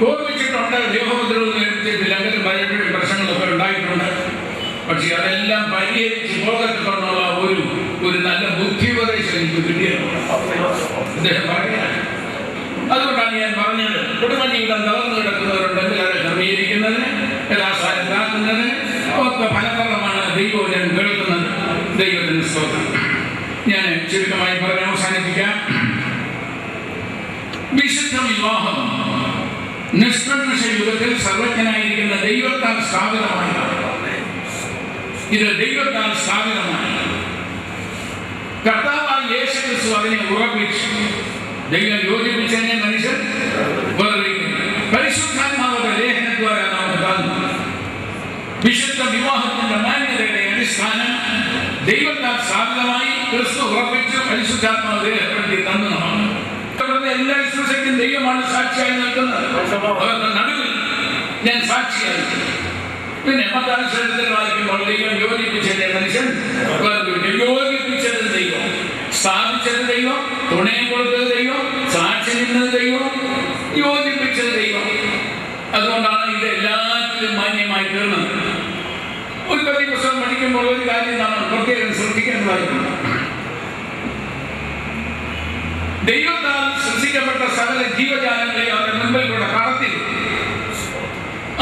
ഓർമ്മിച്ചിട്ടുണ്ട്. ദേഹോപദ്രവം നേരിട്ടിട്ടില്ല, അങ്ങനെ പലപ്പോഴും പ്രശ്നങ്ങളൊക്കെ ഉണ്ടായിട്ടുണ്ട്. പക്ഷെ അതെല്ലാം പരിഹരിച്ച് പോകത്തുള്ള ഒരു നല്ല ബുദ്ധിപദേശം എനിക്ക് കിട്ടിയിട്ടുണ്ട് അദ്ദേഹം പറയുകയാണ്. അതുകൊണ്ടാണ് ഞാൻ പറഞ്ഞത്, കുടുംബജീവിതം തകർന്നു കിടക്കുന്നവരുണ്ടെങ്കിൽ അത് ക്രമീകരിക്കുന്നതിന്, യഥാസ്ഥാനത്താക്കുന്നതിന് ഒക്കെ ഫലപ്രദമാണ് ദൈവവചനം കേൾക്കുന്നത്. ദൈവത്തിന് സ്തോത്രം. ഞാൻ ചുരുക്കമായി പറഞ്ഞ് അവസാനിപ്പിക്കാം. വിശുദ്ധ വിവാഹം നിഷ്കർഷ യുഗത്തിൽ സർവജ്ഞനായിരിക്കുന്ന ദൈവത്താൽ സ്ഥാപിതമായതാണ്. ഇത് ദൈവത്താൽ സ്ഥാപിതമാണ്. കർത്താവായ യേശു ക്രിസ്തു അതിനെ ഉറപ്പിച്ചു. ദൈവം യോജിപ്പിച്ചതിനെ മനുഷ്യൻ പരിശുദ്ധാത്മാവുടെ ലേഖനദ്വാരാ നമുക്ക് തന്നു. വിശുദ്ധ വിവാഹത്തിന്റെ മാന്യതയുടെ അടിസ്ഥാനം ദൈവത്താൽ സ്ഥാപിതമായി ക്രിസ്തു ഉറപ്പിച്ചു, പരിശുദ്ധാത്മാവ് രേഖപ്പെടുത്തി തന്നതാണ്. എല്ലാ വിശ്വസിക്കും ദൈവമാണ് സാക്ഷിയായി നിൽക്കുന്നത്. അവരുടെ നടുവിൽ ഞാൻ സാക്ഷിയായി. പിന്നെ മതാനുസരണത്തിൽ വായിക്കുമ്പോൾ ദൈവം യോജിപ്പിച്ചതിനെ മനുഷ്യൻ യോജിപ്പിച്ചത് ദൈവം, സ്ഥാപിച്ചത് ദൈവം, തുണയം കൊടുത്തത് ദൈവം, സാക്ഷി നിന്നത് ദൈവം, യോജിപ്പിച്ചത് ദൈവം. അതുകൊണ്ടാണ് ഇത് എല്ലാത്തിലും മാന്യമായി തീർന്നത്. ഒരു കവി പുസ്തകം പഠിക്കുമ്പോൾ ഒരു കാര്യം നമ്മൾ പ്രത്യേകം ശ്രദ്ധിക്കേണ്ടതായിട്ടുണ്ട്. ദൈവത്താൽ സൃഷ്ടിക്കപ്പെട്ട സകല ജീവജാലങ്ങളെ അവരുടെ മുമ്പിലൂടെ കടത്തി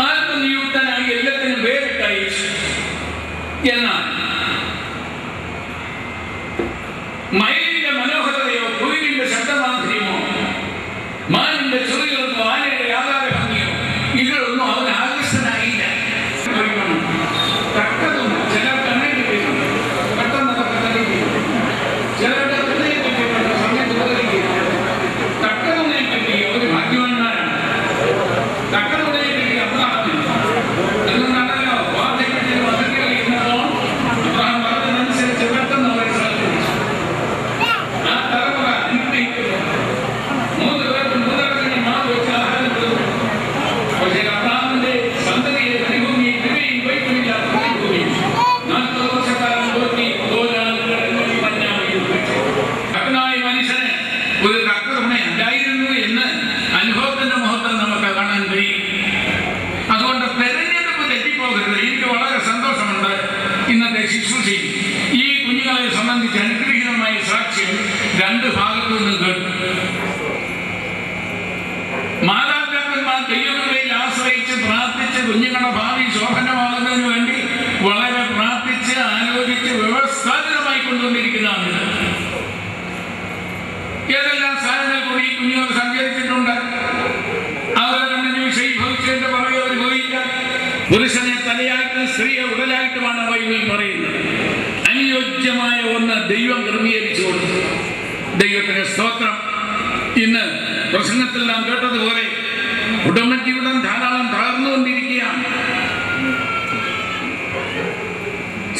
ആത്മനിയുക്തനായി എല്ലാത്തിനും വേറിട്ടായി. എന്നാൽ മയിലിന്റെ മനോഹരതയോ കുയിലിന്റെ ശബ്ദമാധുര്യമോ മാനിന്റെ ചുറികളോ ആനയുടെ ആകാര ഭംഗിയോ ഇതിലൊന്നും അവന് ആകർഷനായില്ല. തക്കതും ചിലർക്ക് അങ്ങനെ കിട്ടിയിട്ടുണ്ട്, പെട്ടെന്നൊക്കെ ചിലരുടെ സമയത്ത് തക്കതുണയെ കിട്ടി ഒരു ഭാഗ്യവാന്മാരാണ്. തക്കതുണയെ കിട്ടി അബ്രഹാമിന് എന്നല്ലോ വാർദ്ധക്യത്തിൽ വസതികൾ ഇന്നപ്പോൾ അബ്രഹാം പറഞ്ഞതനുസരിച്ച് പെട്ടെന്ന് അവരെ സാധിച്ചു. ആ തലമുറ അനുഗ്രഹിക്കുന്നു. 3 പേർക്ക് 3 ഇടങ്ങളിൽ മാറി വെച്ച് ആഹാരം കൊടുത്തു. പക്ഷേ അബ്രഹാമിന്റെ സന്തതിയെ മരുഭൂമിയെ തിരികെയും വൈക്കുമില്ലാത്ത മരുഭൂമിയും 40 വർഷക്കാലം തോറ്റി ഭക്തനായ മനുഷ്യന് ഒരു തക്കതുണ ഉണ്ടായിരുന്നു എന്ന് അനുഭവത്തിന്റെ മുഖത്ത് നമുക്ക് കാണാൻ കഴിയും. അതുകൊണ്ട് തെരഞ്ഞെടുപ്പ് തെറ്റിപ്പോകരുത്. എനിക്ക് വളരെ സന്തോഷമുണ്ട്. ഇന്നത്തെ ശുശ്രൂഷയിൽ ഈ കുഞ്ഞുങ്ങളെ സംബന്ധിച്ച് അനുഗ്രഹീതമായ സാക്ഷ്യം 2 ഭാഗത്തു നിന്നും കേട്ടു. മാതാപിതാക്കന്മാർ ദൈവങ്ങളിൽ ആശ്രയിച്ച് പ്രാർത്ഥിച്ച് കുഞ്ഞുങ്ങളുടെ ഭാവി ശോഭനമാകുന്നതിന് വേണ്ടി വളരെ പ്രാർത്ഥിച്ച് ആലോചിച്ച് വ്യവസ്ഥാപിതമായി കൊണ്ടുവന്നിരിക്കുന്നതാണ്. ഏതെല്ലാം സ്ഥാനങ്ങൾ കൂടി ഈ കുഞ്ഞുങ്ങൾ സഞ്ചരിച്ചിട്ടുണ്ട്. അവരുടെ വിഷയീഭവിച്ചതിന്റെ പുറകെ അവർ പോയില്ല. പുരുഷനെ തലയായിട്ടും സ്ത്രീയെ ഉടലായിട്ടുമാണ് ബൈബിൾ പറയുന്നത്. അനുയോജ്യമായ ഒന്ന് ദൈവം ക്രമീകരിച്ചു കൊടുത്തു. ദൈവത്തിന് സ്തോത്രം. ഇന്ന് പ്രസംഗത്തിൽ നാം കേട്ടതുപോലെ കുടുംബജീവിതം ധാരാളം തകർന്നുകൊണ്ടിരിക്കുകയാണ്.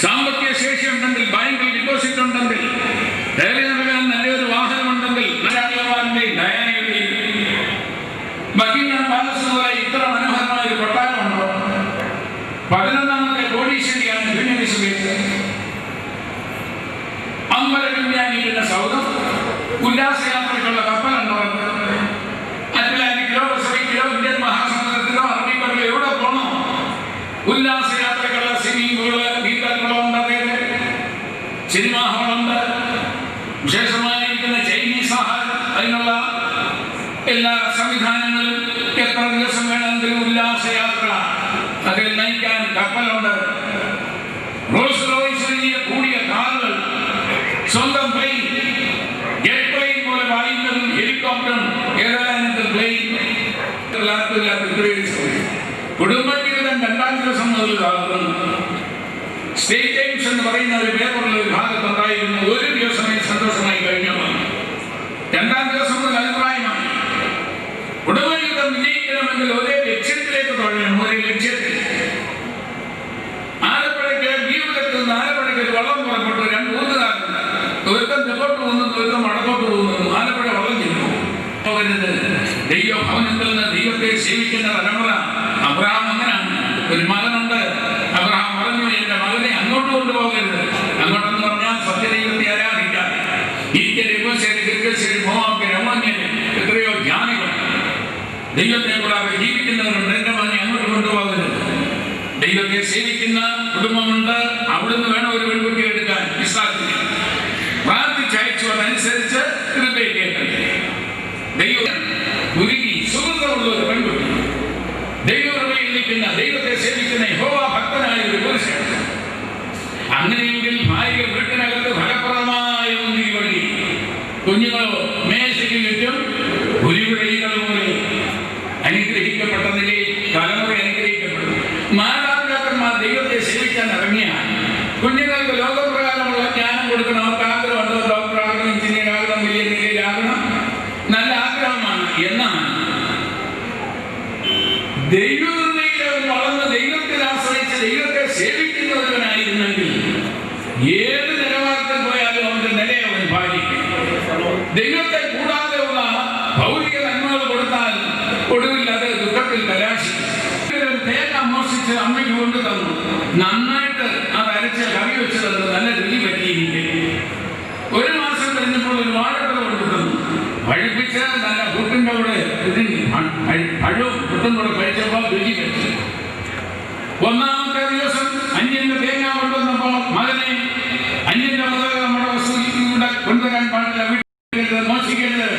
സാമ്പത്തിക ശേഷി ഉണ്ടെങ്കിൽ, ബാങ്കിൽ ഡിപ്പോസിറ്റ് ഉണ്ടെങ്കിൽ, കയറി നൽകാൻ നല്ലൊരു വാഹനമുണ്ടെങ്കിൽ, ഡയാനയുടെയും ബക്കിംഗ്ഹാം പാലസുമായി ഇത്ര മനോഹരമായ ഒരു കൊട്ടാരമുണ്ടോ? 11ാമത്തെ കോടീശ്വരിയാണ് ക്വീൻ എലിസബത്ത്. അമ്പലവിജ്ഞാനികളുടെ സൗധം, ഉല്ലാസയാത്രയ്ക്കുള്ള കപ്പലുണ്ടോ? അറ്റ്ലാന്റിക്കിലോ പസഫിക്കിലോ ഇന്ത്യൻ മഹാസമുദ്രത്തിലോ അറബിക്കടലിലോ എവിടെ പോകണോ? ഉല്ലാസയാത്രയ്ക്കുള്ള സ്വിമ്മിംഗ് പൂള്, നീന്തൽക്കുളമുണ്ട്, സിനിമാ ഹാളുണ്ട്, വിശേഷമായിരിക്കുന്ന ചൈനീസ് ആഹാരം, അതിനുള്ള എല്ലാ സംവിധാനങ്ങളും. എത്ര ദിവസം വേണമെങ്കിലും ഉല്ലാസയാത്ര, അതിൽ നയിക്കാൻ കപ്പലുണ്ട്. റോൾസ് റോയ്സ് വലിയ കൂടിയ കാറുകൾ, സ്വന്തം പ്ലെയിൻ, ജെറ്റ് പ്ലെയിൻ പോലെ വായുന്നതും ഹെലികോപ്റ്ററും ഏതായാലും പ്ലെയിൻ. കുടുംബജീവിതം 2ാം ദിവസം മുതൽ കാണുന്നു. സ്റ്റേറ്റ് ടൈംസ് എന്ന് പറയുന്ന ഒരു പേപ്പറിൽ ഒരു ഭാഗത്തുണ്ടായിരുന്നു. ഒരു ദിവസമേ സന്തോഷമായി കഴിഞ്ഞു. 2ാം ദിവസം മുതൽ അഭിപ്രായമായി. കുടുംബജീവിതം വിജയിക്കണമെങ്കിൽ ഒരേ ലക്ഷ്യത്തിലേക്ക് തുടരണം. ഒരേ ലക്ഷ്യത്തിൽ ആലപ്പുഴയ്ക്ക് ജീവിതത്തിൽ നിന്ന് ആലപ്പുഴയ്ക്ക് ഒരു വള്ളം പുറപ്പെട്ടു. 2 ഊന്നുകാരുണ്ട്. ഒരുത്തം തെക്കോട്ട് പോകുന്നു, ഒരുത്തം വടക്കോട്ട് പോകുന്നു. ആലപ്പുഴ വള്ളം ചെല്ലും. ദൈവഭവനത്തിൽ നിന്ന് ദൈവത്തെ സേവിക്കുന്ന തലമുറ. അബ്രഹാം അങ്ങനെയാണ്. ഒരു മകനുണ്ട്. അബ്രഹാം പറഞ്ഞു, എന്റെ മകനെ അങ്ങോട്ട് കൊണ്ടുപോകരുത്. അങ്ങോട്ടെന്ന് പറഞ്ഞാൽ സത്യദൈവത്തെ ആരാധിക്കാൻ. എത്രയോ ജ്ഞാനികൾ ദൈവത്തെ കൂടാതെ കൊടുക്കാതെ ജീവിക്കുന്നവരുണ്ട്. എൻ്റെ മകനെ അങ്ങോട്ട് കൊണ്ടുപോകരുത്. ദൈവത്തെ സേവിക്കുന്ന കുടുംബമുണ്ട്, അവിടുന്ന് വേണം ഒരു പെൺകുട്ടി എടുക്കാൻ. ഇസ്ലാമിൽ പ്രാർത്ഥിച്ചയച്ചു, അതനുസരിച്ച് ദൈവം ഉരുകി സുഹൃത്തുള്ള ഒരു പെൺകുട്ടി, ദൈവകൃപയിൽ നിൽക്കുന്ന, ദൈവത്തെ സേവിക്കുന്ന യഹോവ ഭക്തനായ ഒരു പുരുഷൻ. അങ്ങനെയെങ്കിൽ ഭാര്യ വീട്ടിനകത്ത് ഫലപ്രദമായ മുന്തിരി വള്ളി, കുഞ്ഞുങ്ങളോ മേശയ്ക്ക് ചുറ്റും ഉരുവിടയികൾ പോലെ അനുഗ്രഹിക്കപ്പെട്ട നിലയിൽ തലമുറ അനുഗ്രഹിക്കപ്പെടുന്നു. മാതാപിതാക്കന്മാർ ദൈവത്തെ സേവിക്കാൻ ഇറങ്ങിയാൽ കുഞ്ഞുങ്ങൾക്ക് ലോകപ്രകാരമുള്ള ജ്ഞാനം കൊടുക്കണം. അവർക്ക് ആഗ്രഹമുണ്ടോ? ഡോക്ടറാകണം, എഞ്ചിനീയർ ആകണം, വലിയ നിലയിലാകണം, നല്ല ആഗ്രഹമാണ്. എന്നാൽ ദൈവകൃപയിൽ അവൻ വളർന്ന് ദൈവത്തിൽ ആശ്രയിച്ച് ദൈവത്തെ സേവിക്കുന്നവനായിരുന്നെങ്കിൽ ഏത് നിലവാരത്തിൽ പോയാലും അവന്റെ നിലയെ അവൻ പാലിക്കും. ദൈവത്തെ കൂടാതെയുള്ള ഭൗതിക നന്മകൾ കൊടുത്താൽ ഒടുവിൽ അത് ദുഃഖത്തിൽ കലാശിക്കും. തേങ്ങ മോഷിച്ച് അമ്മയ്ക്ക് കൊണ്ടു തന്നു, നന്നായിട്ട് അത് അരച്ച് കറി വെച്ച് തന്നു, നല്ല രുചി പറ്റിയിരിക്കും. ഒരു മാസം കഴിഞ്ഞപ്പോൾ ഒരു വാഴപ്പഴ കൊണ്ടു തന്നു, പഴുപ്പിച്ച് നല്ല പുട്ടിൻ്റെ കൂടെ പഴവും പുട്ടും കൂടെ കഴിച്ചപ്പോൾ രുചി പറ്റി. ഒന്നാമത്തെ ദിവസം അന്യന്റെ തേങ്ങ കൊണ്ടുവന്നപ്പോൾ മകനെ, അന്യന്റെ മുതൽ നമ്മുടെ വസ്തു ഇവിടെ കൊണ്ടുവരാൻ പാടില്ല, വീട്ടിൽ മോശിക്കരുത്.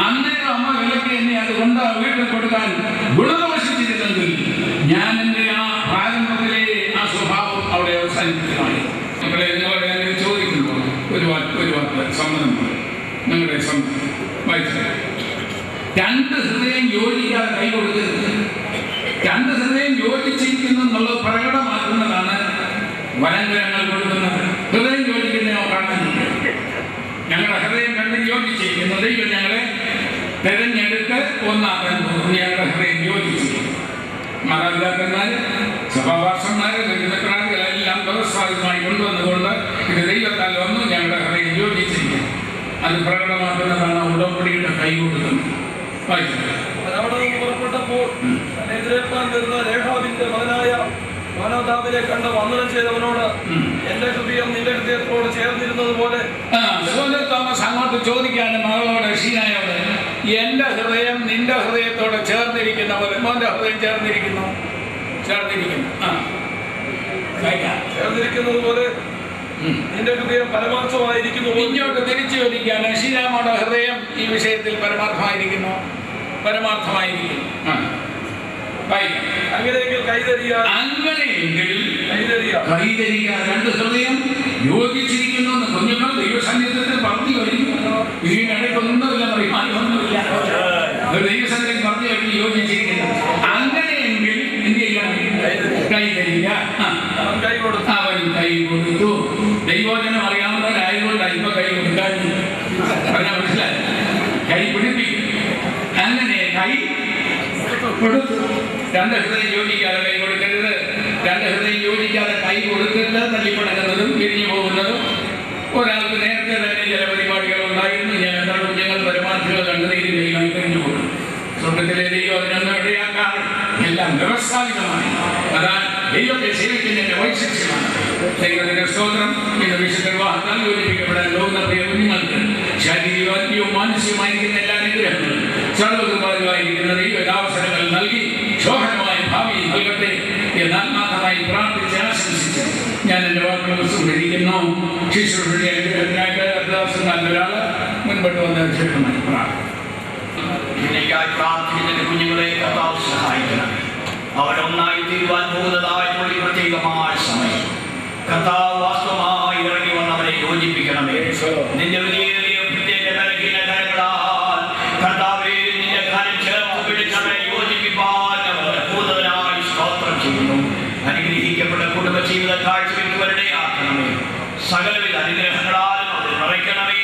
അന്നേരം അമ്മ വിലക്ക് എന്നെ അത് കൊണ്ട് വീട്ടിൽ കൊടുക്കാൻ ഗുണദോഷിച്ചിരുന്നെങ്കിൽ ഞാൻ എൻ്റെ ആ പ്രാരംഭത്തിലെ ആ സ്വഭാവം അവിടെ അവസാനിപ്പിക്കുന്നതാണ്. മക്കളെ, നിങ്ങളോട് ഞാൻ ചോദിക്കുമ്പോൾ ഒരു വാക്ക് സമ്മതം, നിങ്ങളുടെ സമ്മതം വായിച്ചു. രണ്ട് ഹൃദയം യോജിക്കാതെ കൈ കൊടുക്കരുത്. രണ്ട് ഹൃദയം യോജിച്ചിരിക്കുന്നു എന്നുള്ളത് പ്രകടമാക്കുന്നതാണ് വലങ്കരങ്ങൾ കൊടുക്കുന്നത്. ഹൃദയം യോജിക്കുന്നതിനോ കാണാൻ ഞങ്ങളുടെ ഹൃദയം രണ്ടും യോജിച്ചിരിക്കുന്നു. ദൈവം ഞങ്ങളെ തെരഞ്ഞെടുത്ത് ഒന്നാക്കാൻ പോകുന്നു. ഞങ്ങളുടെ ഹൃദയം യോജിച്ചിരിക്കുന്നു. മാതാപിതാക്കന്മാര്, സഭാവാസന്മാര്, ബന്ധുക്കളെല്ലാം വ്യവസ്ഥാപിതമായി കൊണ്ടുവന്നുകൊണ്ട് ഇത് ദൈവത്താൽ ഒന്നും ഞങ്ങളുടെ ഹൃദയം യോജിച്ചിരിക്കുന്നു. അത് പ്രകടമാക്കുന്നതാണ് ഉടമ്പടിയുടെ കൈ കൊടുക്കുന്നത്. പുറപ്പെട്ടപ്പോൾ എതിരേൽക്കാൻ വരുന്ന രേഖാവിന്റെ മകനായ മാനവതാവിനെ കണ്ട് വന്ദനം ചെയ്തവനോട് എന്റെ ഹൃദയം നിന്റെ ഹൃദയത്തോട് ചേർന്നിരുന്നത് പോലെ. തോമസ് അങ്ങോട്ട് ചോദിക്കാണ് മകളോട്, ഷീനായോട്, എന്റെ ഹൃദയം നിന്റെ ഹൃദയത്തോട് ചേർന്നിരിക്കുന്ന പോലെ. മോന്റെ ഹൃദയം ചേർന്നിരിക്കുന്നത് പോലെ നിന്റെ ഹൃദയം പരമാർത്ഥമായിരിക്കുന്നു. ഇങ്ങോട്ട് തിരിച്ചു ചോദിക്കാണ്, ഷീനാമോടെ ഹൃദയം ഈ വിഷയത്തിൽ പരമാർത്ഥമായിരിക്കുന്നു. അങ്ങനെയെങ്കിൽ കൈതരിക. രണ്ട് ഹൃദയം യോജിച്ചിരിക്കുന്നു എന്ന് കുഞ്ഞുങ്ങൾ ദൈവസന്നിധ്യത്തിൽ പറഞ്ഞു കഴിഞ്ഞു. ഇതിനിടയ്ക്കൊന്നുമില്ല, പറയുവാനൊന്നുമില്ല. ദൈവസന്നിധിയിൽ പറഞ്ഞു കഴിഞ്ഞ് യോജിച്ചിരിക്കുന്നു. അങ്ങനെയെങ്കിൽ എന്ത് ചെയ്യണം? കൈതരിക. അവൻ കൈ കൊടുത്തു. ദൈവോചനം അറിയാവുന്നവരായതുകൊണ്ടാണ് ഇപ്പൊ കൈ കൊടുക്കാൻ പറഞ്ഞാൽ മനസ്സിലായി. കൈ പിടിപ്പിക്കും. അങ്ങനെ കൈ കൊടുത്തു. രണ്ട് ഹൃദയം യോജിക്കാതെ കൈ കൊടുക്കരുത്. രണ്ട് ഹൃദയം യോജിക്കാതെ കൈ കൊടുക്കരുത്. തല്ലിപ്പടങ്ങുന്നതും പിരിഞ്ഞു പോകുന്നതും. ഒരാൾക്ക് നേരത്തെ തന്നെ ചില പരിപാടികൾ ഉണ്ടായിരുന്നു. ഞങ്ങൾ കുഞ്ഞുങ്ങൾ പരമാർത്ഥികൾ കണ്ടുനീരി ദൈവം കഴിഞ്ഞു പോകും. സ്വർഗത്തിലെ ദൈവം അതിനൊന്നും ഇടയാക്കാതെ എല്ലാം വ്യവസ്ഥാപിതമായി. അതാണ് ദൈവത്തെ സേവിക്കുന്നതിന്റെ വൈശിഷ്ട്യമാണ്. ദൈവത്തിന്റെ സ്തോത്രം. ഇന്ന് വിശുദ്ധ വിവാഹത്താൽ യോജിപ്പിക്കപ്പെടാൻ ലോകത്തെ പ്രിയ കുഞ്ഞുങ്ങൾക്ക് ശാരീരികവും മാനസികമായിരിക്കുന്ന എല്ലാ അനുഗ്രഹങ്ങളും സർവ്വകൃപാലുവായിരിക്കുന്ന ദൈവകാവസരങ്ങൾ നൽകി ശോഭനമായ ഭാവി നൽകട്ടെ എന്ന് ആത്മാർത്ഥമായി പ്രാർത്ഥിച്ച് ആശംസിച്ച് ഞാൻ എൻ്റെ വാക്കുകൾ സംഹരിക്കുന്നു. ശിശുക്കളുടെ അനുഗ്രഹത്തിനായിട്ട് നല്ലൊരാൾ മുൻപോട്ട് വന്ന ശേഷമായി പ്രാർത്ഥിക്കുന്ന കുഞ്ഞുങ്ങളെ കർത്താവ് സഹായിക്കണം. അവരൊന്നായി തീരുവാൻ പോകുന്നതായിട്ടുള്ള പ്രത്യേകമായ സമയം കർത്താവ് വാസ്തവമായി ഇറങ്ങി വന്നവരെ യോജിപ്പിക്കണമേ. നിന്റെ വലിയ പ്രത്യേക നൽകിയ കരങ്ങളാൽ കർത്താവേ നിന്റെ കാര്യം ചേർത്ത് പിടിച്ചവരെ യോജിപ്പിക്കാൻ കൂടുതലായി സ്തോത്രം ചെയ്യുന്നു. അനുഗ്രഹിക്കപ്പെട്ട കുടുംബ ജീവിത കാഴ്ചവെക്കുന്നവരുടെ ആക്കണമേ. സകലവിധ അനുഗ്രഹങ്ങളാലും അത് നിറയ്ക്കണമേ.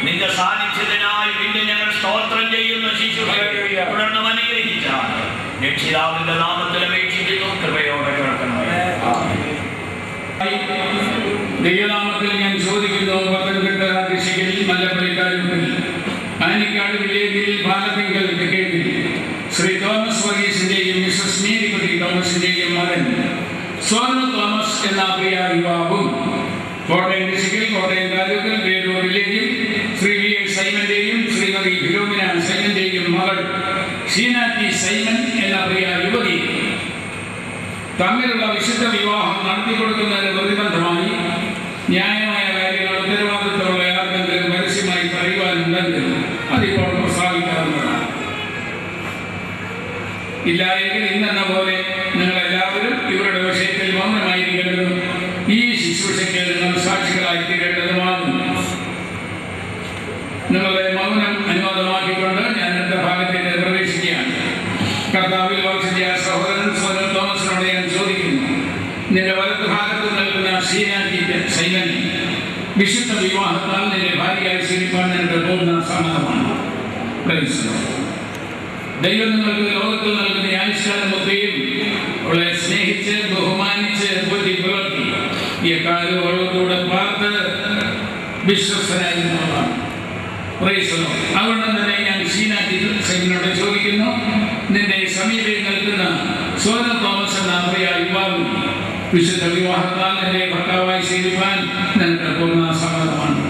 നിന്റെ സാന്നിധ്യത്തിനായി പിന്നെ ഞങ്ങൾ സ്തോത്രം ചെയ്യുന്ന ശിശുക്കളെ തുടർന്ന് അനുഗ്രഹിച്ചാൽ രക്ഷിതാവിന്റെ നാമത്തിൽ അപേക്ഷിക്കുന്നു. കൃപയോടെ കേൾക്കണമേ. ദൈവനാമത്തിൽ ഞാൻ ചോദിക്കുന്നു. പത്തനംതിട്ട ദിശയിൽ മല്ലപ്പള്ളിക്കാരൂരിൽ ആനിക്കാട് വില്ലേജിൽ പാലത്തിങ്കൽ ടിക്കറ്റിൽ ശ്രീ തോമസ് വർഗീസിന്റെയും മിസ്സസ് മേരിക്കുട്ടി തോമസിന്റെയും മകൻ സോന തോമസ് എന്ന പ്രിയ യുവാവും കോട്ടയം ഡിസ്ട്രിക്റ്റിൽ കോട്ടയം താലൂക്കിൽ വേലൂർ വില്ലേജിൽ ശ്രീ വി എസ് സൈമന്റെയും ശ്രീമതി ഫിലോമിന സൈമന്റെയും മകൾ ഷീനാറ്റി സൈമൻ എന്ന പ്രിയ യുവതി തമ്മിലുള്ള വിശുദ്ധ വിവാഹം നടത്തിക്കൊടുക്കുന്നതിന് പ്രതിബന്ധമായി ന്യായമായ കാര്യങ്ങൾ ഉത്തരവാദിത്തമുള്ള ആർക്കെങ്കിലും പരസ്യമായി പറയുവാനുണ്ടെങ്കിൽ അതിപ്പോൾ പ്രസ്താവിക്കാവുന്നതാണ്. ഇല്ലായെങ്കിൽ ഇന്നെന്ന പോലെ നിങ്ങളെല്ലാവരും ഇവരുടെ വിഷയത്തിൽ മൗനമായിരിക്കേണ്ടതും ഈ ശുശ്രൂഷയ്ക്ക് നിങ്ങൾ സാക്ഷികളായി തീരേണ്ടതുമാകുന്നു. നിങ്ങളുടെ മൗനം അനുവാദമാക്കിക്കൊണ്ട് ഞാൻ അടുത്ത ഭാഗത്തേക്ക് പ്രവേശിക്കുകയാണ്. കർത്താവിൽ വാത്സല്യ സഹോദരൻ സോദരൻ തോമസിനോട് ഞാൻ ചോദിക്കുന്നു, നിന്റെ വലത്ത് ഭാഗത്ത് നൽകുന്ന ഷീനാറ്റി സൈമൻ വിശുദ്ധ വിവാഹത്താൽ നിന്റെ ഭാര്യയായി സ്വീകരിക്കാൻ നിന്റെ പൂർണ്ണ സമ്മതമാണ്. ദൈവം നിങ്ങൾക്ക് ലോകത്തിൽ നൽകുന്ന ആയുഷ്കാലമൊക്കെയും അവളെ സ്നേഹിച്ച് ബഹുമാനിച്ച് ബുദ്ധി പുലർത്തി ഈ കാര്യം ഓരോരുത്തൂടെ പാർത്ത് വിശ്വസ്തനായിരുന്നതാണ്. അതുകൊണ്ട് തന്നെ ഞാൻ ഷീനാറ്റി സൈമനോട് ചോദിക്കുന്നു, നിന്റെ സമീപയിൽ നിൽക്കുന്ന സോദരൻ തോമസ് എന്ന പ്രിയ യുവാവ് വിശുദ്ധ വിവാഹത്താൽ നിന്റെ ഭർത്താവായി സ്വീകരിക്കാൻ നിനക്ക് പൂർണ്ണ സമ്മതമാണ്.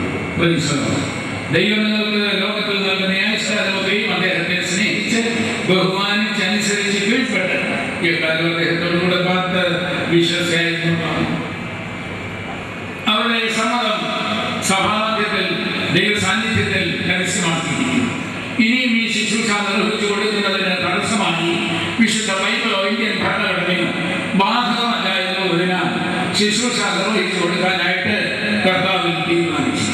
ദൈവം നിങ്ങൾക്ക് ലോകത്തിൽ നൽകുന്ന ആയുഷ്കാലമൊക്കെയും അദ്ദേഹത്തെ സ്നേഹിച്ച് ബഹുമാനിച്ച് അനുസരിച്ച് കീഴ്പ്പെട്ട് ഈ കാര്യം അദ്ദേഹത്തോടുകൂടെ പാർത്ത് വിശ്വസ്തയായിരുന്നതാണ്. അവരുടെ സമ്മതം സഭാമധ്യത്തിൽ ദൈവ സാന്നിധ്യത്തിൽ രഹസ്യമാക്കിയിരിക്കുന്നു. ഇനിയും ഈ ശുശ്രൂഷ നിർവഹിച്ചു കൊടുക്കുന്നതിന് തടസ്സമായി വിശുദ്ധ ബൈബിളോ ഇന്ത്യൻ ഭരണഘടനയോ ബാധകമല്ല എന്നുള്ളതിനാൽ ശുശ്രൂഷ നിർവഹിച്ചു കൊടുക്കാനായിട്ട് കർത്താവിൽ തീരുമാനിച്ചു.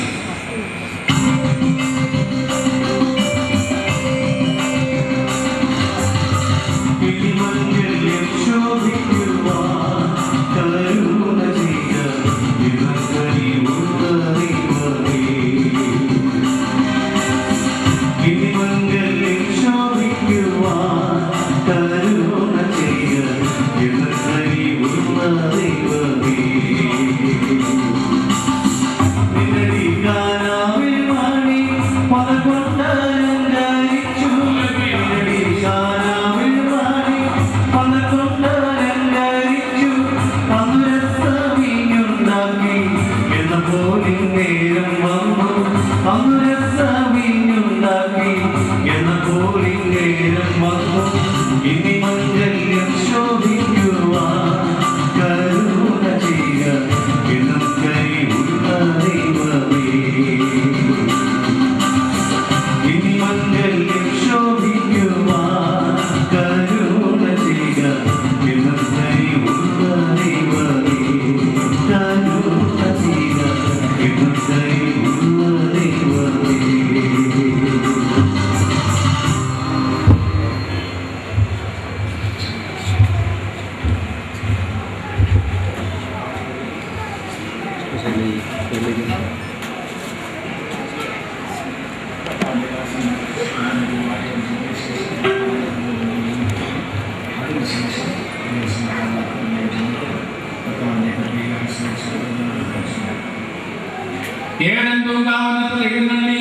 ഏദൻ പൂങ്കാവനത്തിൽ എഴുന്നള്ളി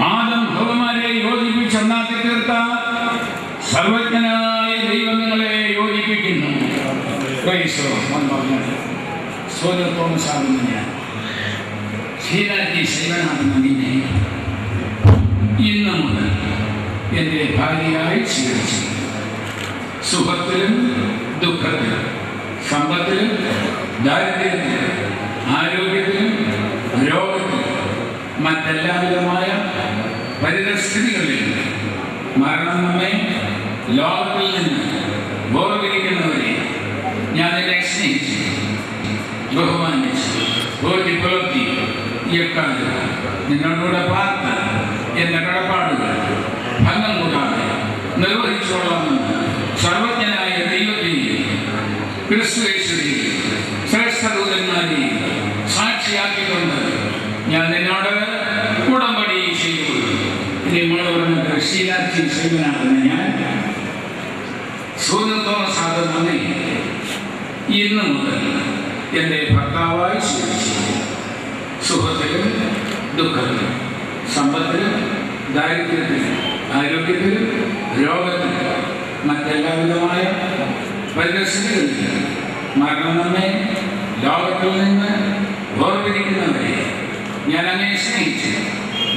ആദം ഹവ്വമാരെ യോജിപ്പിച്ചൊന്നാക്കി തീർത്ത സർവജ്ഞനായ ദൈവം നിങ്ങളെ യോജിപ്പിക്കുന്നു. സോദരൻ തോമസ് ആകുന്ന ഞാൻ ഷീനാറ്റി സൈമനാകുന്ന നിന്നെ ഇന്ന് മുതൽ എൻ്റെ ഭാര്യയായി സ്വീകരിച്ചു. സുഖത്തിലും ദുഃഖത്തിലും സമ്പത്തിലും ദാരിദ്ര്യത്തിലും ആരോഗ്യത്തിലും രോഗത്തിലും മറ്റെല്ലാവിധമായ പരിതസ്ഥിതികളിലും മരണം നമ്മെ ലോകത്തിൽ നിന്ന് വേർതിരിക്കുന്നവരെ ഞാൻ എന്നെ സ്നേഹിച്ചു ബഹുമാനിച്ചു ബോധ്യ പുലർത്തി എക്കാലം നിന്നോടുകൂടെ പാർത്ത് എൻ്റെ കടപ്പാടുകൾ ഭംഗം കൂടാതെ നിർവഹിച്ചോളാമെന്ന് സർവജ്ഞനായ ദൈവത്തെയും ക്രിസ്തുയേശുവിനെയും ശ്രേഷ്ഠദൂതന്മാരെയും സാക്ഷിയാക്കിക്കൊണ്ട് ഞാൻ നിന്നോട് ഉടമ്പടി ചെയ്യുന്നു. നിങ്ങളോട് ഷീനാറ്റി സൈമനാകുന്ന ഞാൻ സോദരൻ തോമസ് ആകുന്ന ഇന്ന് മുതൽ എൻ്റെ ഭർത്താവായി സ്വീകരിച്ചു. സുഖത്തിലും ദുഃഖത്തിലും സമ്പത്തിലും ദാരിദ്ര്യത്തിലും ആരോഗ്യത്തിലും രോഗത്തിലും മറ്റെല്ലാവിധമായ പരിതസ്ഥിതികളിലും മരണം നമ്മെ ലോകത്തിൽ നിന്ന് വേർതിരിക്കുന്നവരെ ഞാൻ അങ്ങേ സ്നേഹിച്ച്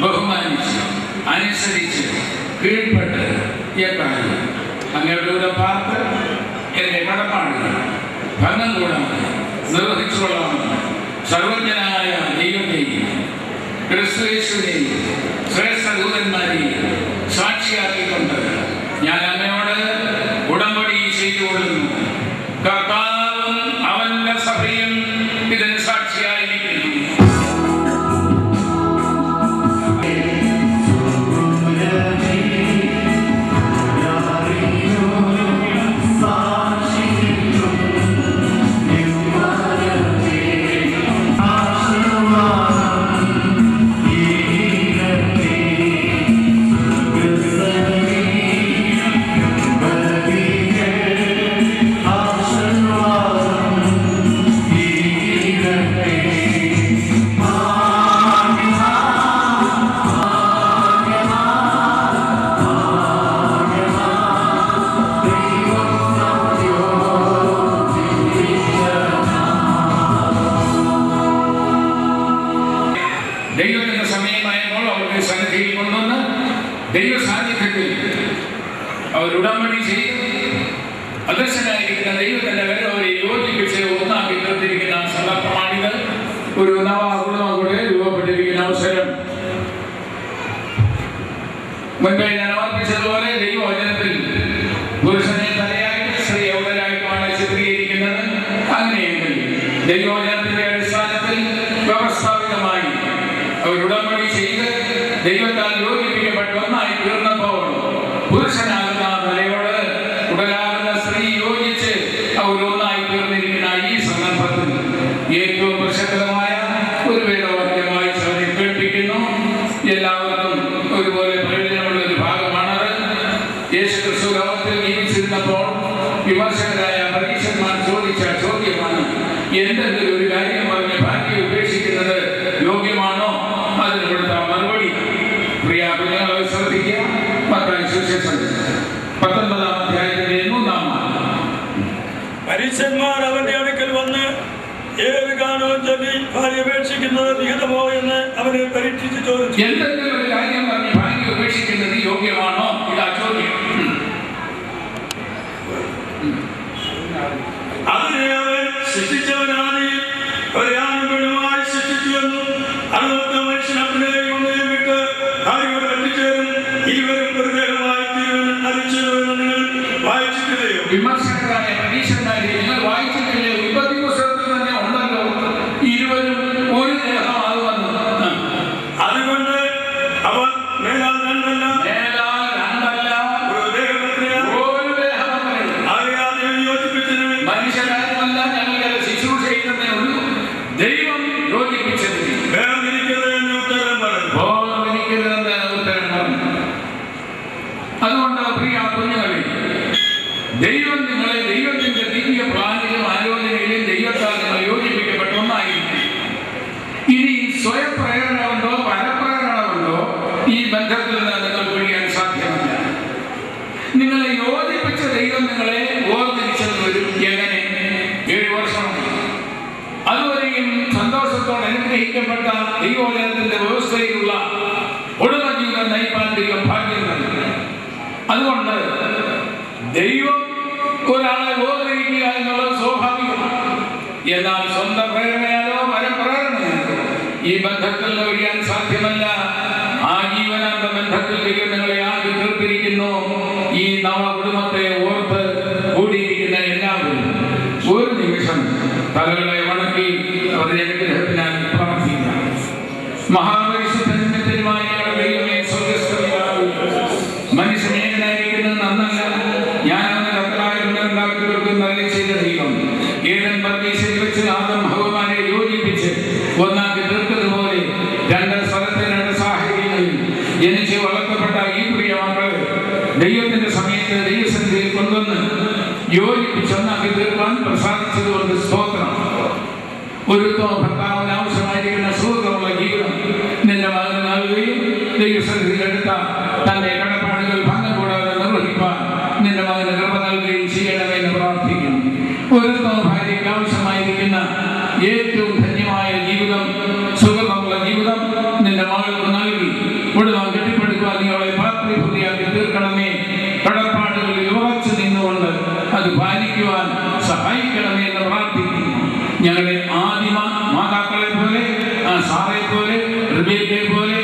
ബഹുമാനിച്ച് അനുസരിച്ച് കീഴ്പ്പെട്ട് എക്കാര്യം അങ്ങയുടെ കൂടെ പാർത്ത് എൻ്റെ കടപ്പാടുകൾ ഭംഗം കൂടാതെ നിർവഹിച്ചുകൊള്ളാമെന്ന് സർവജ്ഞനായ ദൈവത്തെയും ക്രിസ്തുയേശുവിനെയും ശ്രേഷ്ഠ ദൂതന്മാരെയും സാക്ഷിയാക്കിക്കൊണ്ട് ഞാൻ അങ്ങയോട് ഉടമ്പടി ചെയ്തുകൊള്ളുന്നു. കർത്താവും അവന്റെ സഭയും ഇതിന് സാക്ഷിയായിരിക്കുന്നു. ദൈവത്തിന്റെ സമയമായപ്പോൾ അവരുടെ സന്നിധിയിൽ കൊണ്ടുവന്ന് ദൈവ സാന്നിധ്യത്തിൽ അവർ ഉടമ്പടി ചെയ്ത് അദൃശ്യനായിരിക്കുന്ന ദൈവത്തിന്റെ വരെ അവരെ യോജിപ്പിച്ച് ഒന്നാക്കി തീർത്തിരിക്കുന്ന സന്ദർഭമാണിത്. ഒരു നവകുടുംബം കൂടെ രൂപപ്പെട്ടിരിക്കുന്ന അവസരം. മുൻപേ ഞാൻ ഓർപ്പിച്ചതുപോലെ ദൈവവചനത്തിൽ പുരുഷനെ തലയായിട്ട് സ്ത്രീ യൗവനായിട്ടുമാണ് ചിത്രീകരിക്കുന്നത്. അങ്ങനെയെങ്കിൽ ദൈവവചനത്തിന്റെ അടിസ്ഥാനത്തിൽ വ്യവസ്ഥാപിതമായി അവർ ഉടമ്പടി ചെയ്ത് ദൈവത്താൽ യോജിപ്പിക്കപ്പെട്ട് ഒന്നായി തീർന്നപ്പോൾ പുരുഷനാകുന്ന തലയോട് ഉടലാകുന്ന സ്ത്രീ യോജിച്ച് അവർ ഒന്നായി തീർന്നിരിക്കുന്ന ഈ സന്ദർഭത്തിൽ ഏറ്റവും പ്രശസ്തമായ ഒരു വേദവാക്യമായി അവരെ കേൾപ്പിക്കുന്നു. എല്ലാവർക്കും ഒരുപോലെ പ്രയോജനമുള്ള ഒരു ഭാഗമാണത്. യേശുക്രിസ്തു ലോകത്തിൽ ജീവിച്ചിരുന്നപ്പോൾ വിമർശകരായ പരീക്ഷന്മാർ ചോദിച്ച ചോദ്യമാണ്, എന്തെങ്കിലും ഒരു കാര്യം പറഞ്ഞ് ഭാഗ്യം ഉപേക്ഷിക്കുന്നത് യോഗ്യമാണോ? അതിന് കൊടുത്ത മറുപടി പ്രിയ കുഞ്ഞുങ്ങളെ ശ്രദ്ധിക്കുക. മത്തായി സുവിശേഷം 19-ാം അധ്യായത്തിന്റെ 3-ാം വാക്യം. പരീക്ഷന്മാർ അവന്റെ അടുക്കൽ വന്ന് ഏത് ഗാനവും ചൊല്ലി ഭാര്യ ഉപേക്ഷിക്കുന്നത് വിഹിതമോ എന്ന് അവനെ പരീക്ഷിച്ച് ചോദിച്ചു. എന്തെങ്കിലും ഒരു കാര്യം പറഞ്ഞ് ഭാഗ്യം ഉപേക്ഷിക്കുന്നത് യോഗ്യമാണോ? ഇതാ ചോദ്യം. അതിനെ അവൻ സൃഷ്ടിച്ചവനാണ് ഒരാണും പെണ്ണുമായി സൃഷ്ടിച്ചുവെന്നും അതുകൊണ്ട് മനുഷ്യൻ അപ്പനെയും അമ്മയെയും വിട്ട് ഭാര്യയോട് എത്തിച്ചേരും, ഇരുവരും ഒരു ദേഹമായി തീരുമെന്ന് അറിയിച്ചുവെന്ന് നിങ്ങൾ വായിച്ചിട്ടില്ലയോ? വിമർശകരായ പരീക്ഷന്മാരെ നിങ്ങൾ വായിച്ചിട്ടില്ലേ? ഉൽപ്പത്തി പുസ്തകത്തിൽ തന്നെ ഉണ്ടല്ലോ, ഇരുവരും ഒരു ദേഹമാകുമെന്ന്. അതുകൊണ്ട് അവർ മേലാൽ രണ്ടല്ല ഒരു ദേഹമത്രേ. അറിയാതെ യോജിപ്പിച്ചത് മനുഷ്യരാരുമല്ല, ഞങ്ങൾ ശുശ്രൂഷ ചെയ്യുന്നതേ ഉള്ളൂ. ദൈവം യോജിപ്പിച്ചത്. വേർതിരിക്കരുതെന്ന് ഉത്തരം പറഞ്ഞു. അതുകൊണ്ട് പ്രിയ കുഞ്ഞുങ്ങളെ, ദൈവം നിങ്ങളെ ദൈവത്തിന്റെ ദിവ്യ പ്ലാനിലും ആലോചനയിലും ദൈവത്താൽ നിങ്ങൾ യോജിപ്പിക്കപ്പെട്ട ഒന്നായിരിക്കും. ഇനി സ്വയം പ്രേരണ കൊണ്ടോ പരപ്രേരണ കൊണ്ടോ ഈ ബന്ധത്തിൽ നിന്ന് നിങ്ങൾ ഒഴിയാൻ സാധ്യമല്ല. നിങ്ങളെ യോജിപ്പിച്ച ദൈവം നിങ്ങളെ വേർതിരിച്ചെന്ന് വരും. എങ്ങനെ? 7 വർഷം അതുവരെയും സന്തോഷത്തോടെ അനുഗ്രഹിക്കപ്പെട്ട ദൈവവചനത്തിന്റെ വ്യവസ്ഥയിലുള്ള കുടുംബജീവിതം നയിപ്പാൻ ദൈവം ഭാഗ്യം നൽകി. അതുകൊണ്ട് ദൈവം ഒരാളെ വേർതിരിക്കുക എന്നുള്ളത് സ്വാഭാവികമാണ്. എന്നാൽ സ്വന്തം പ്രേരണയാലോ പരപ്രേരണയാലോ ഈ ബന്ധത്തിൽ ഒഴിയാൻ സാധ്യമല്ല. ആ ജീവനാന്ത ബന്ധത്തിൽ ദൈവം നിങ്ങളെ ആക്കി തീർത്തിരിക്കുന്നു. ഈ നവകുടുംബത്തെ ഓർത്ത് കൂടിയിരിക്കുന്ന എല്ലാവരും ഒരു നിമിഷം തലകളെ വണക്കി അവരുടെ അനുഗ്രഹത്തിനായി പ്രാർത്ഥിക്കാം. മഹാപരിശുദ്ധനുമായ ദൈവമേ, സ്വർഗ്ഗസ്ഥനായ മനുഷ്യനേകനായിരിക്കുന്നത് നന്നല്ല. ഞാൻ അവന്റെ ഉണ്ടാക്കിയവർക്കും നല്ല ചെയ്ത ദൈവം ഏതൻ പർദീസയിൽ വെച്ച് ആദം ഹവ്വാനെ യോജിപ്പിച്ച് ഒന്നാക്കി തീർത്തതുപോലെ 2 സ്ഥലത്തെ 2 സാഹചര്യങ്ങളിൽ ജനിച്ച് വളർത്തപ്പെട്ട ഈ പ്രിയ മക്കൾ ദൈവത്തിന്റെ സമയത്ത് ദൈവസന്നിധിയിൽ കൊണ്ടുവന്ന് യോജിപ്പിച്ച് ഒന്നാക്കി തീർക്കാൻ പ്രസാദിച്ചതുകൊണ്ട് സ്തോത്രം. ഒരു ഭർത്താവിന് ആവശ്യമായിരിക്കുന്ന സുഖമുള്ള ജീവിതം നിന്റെ മകന് നൽകുകയും ദൈവസന്നിധിയിലെടുത്ത തന്റെ കടപ്പാടുകൾ ഭംഗം കൂടാതെ നിർവഹിക്കാൻ നിന്റെ മകന് കൃപ നൽകുകയും ചെയ്യണമെന്ന് പ്രാർത്ഥിക്കുന്നു. ഒരു ഭാര്യയ്ക്ക് ആവശ്യമായിരിക്കുന്ന ഏറ്റവും ധന്യമായ ജീവിതം, സുഖമുള്ള ജീവിതം നിന്റെ മകൾക്ക് നൽകി കുടുംബം കെട്ടിപ്പടുക്കുവാൻ നീ അവളെ പാത്രീഭൂതിയാക്കി തീർക്കണമേ. അത് പാലിക്കുവാൻ സഹായിക്കണമേ എന്ന് പ്രാർത്ഥിക്കുന്നു. ഞങ്ങളുടെ ആദിമ മാതാക്കളെ പോലെ, സാറെ പോലെ, റിബേക്കയെ പോലെ,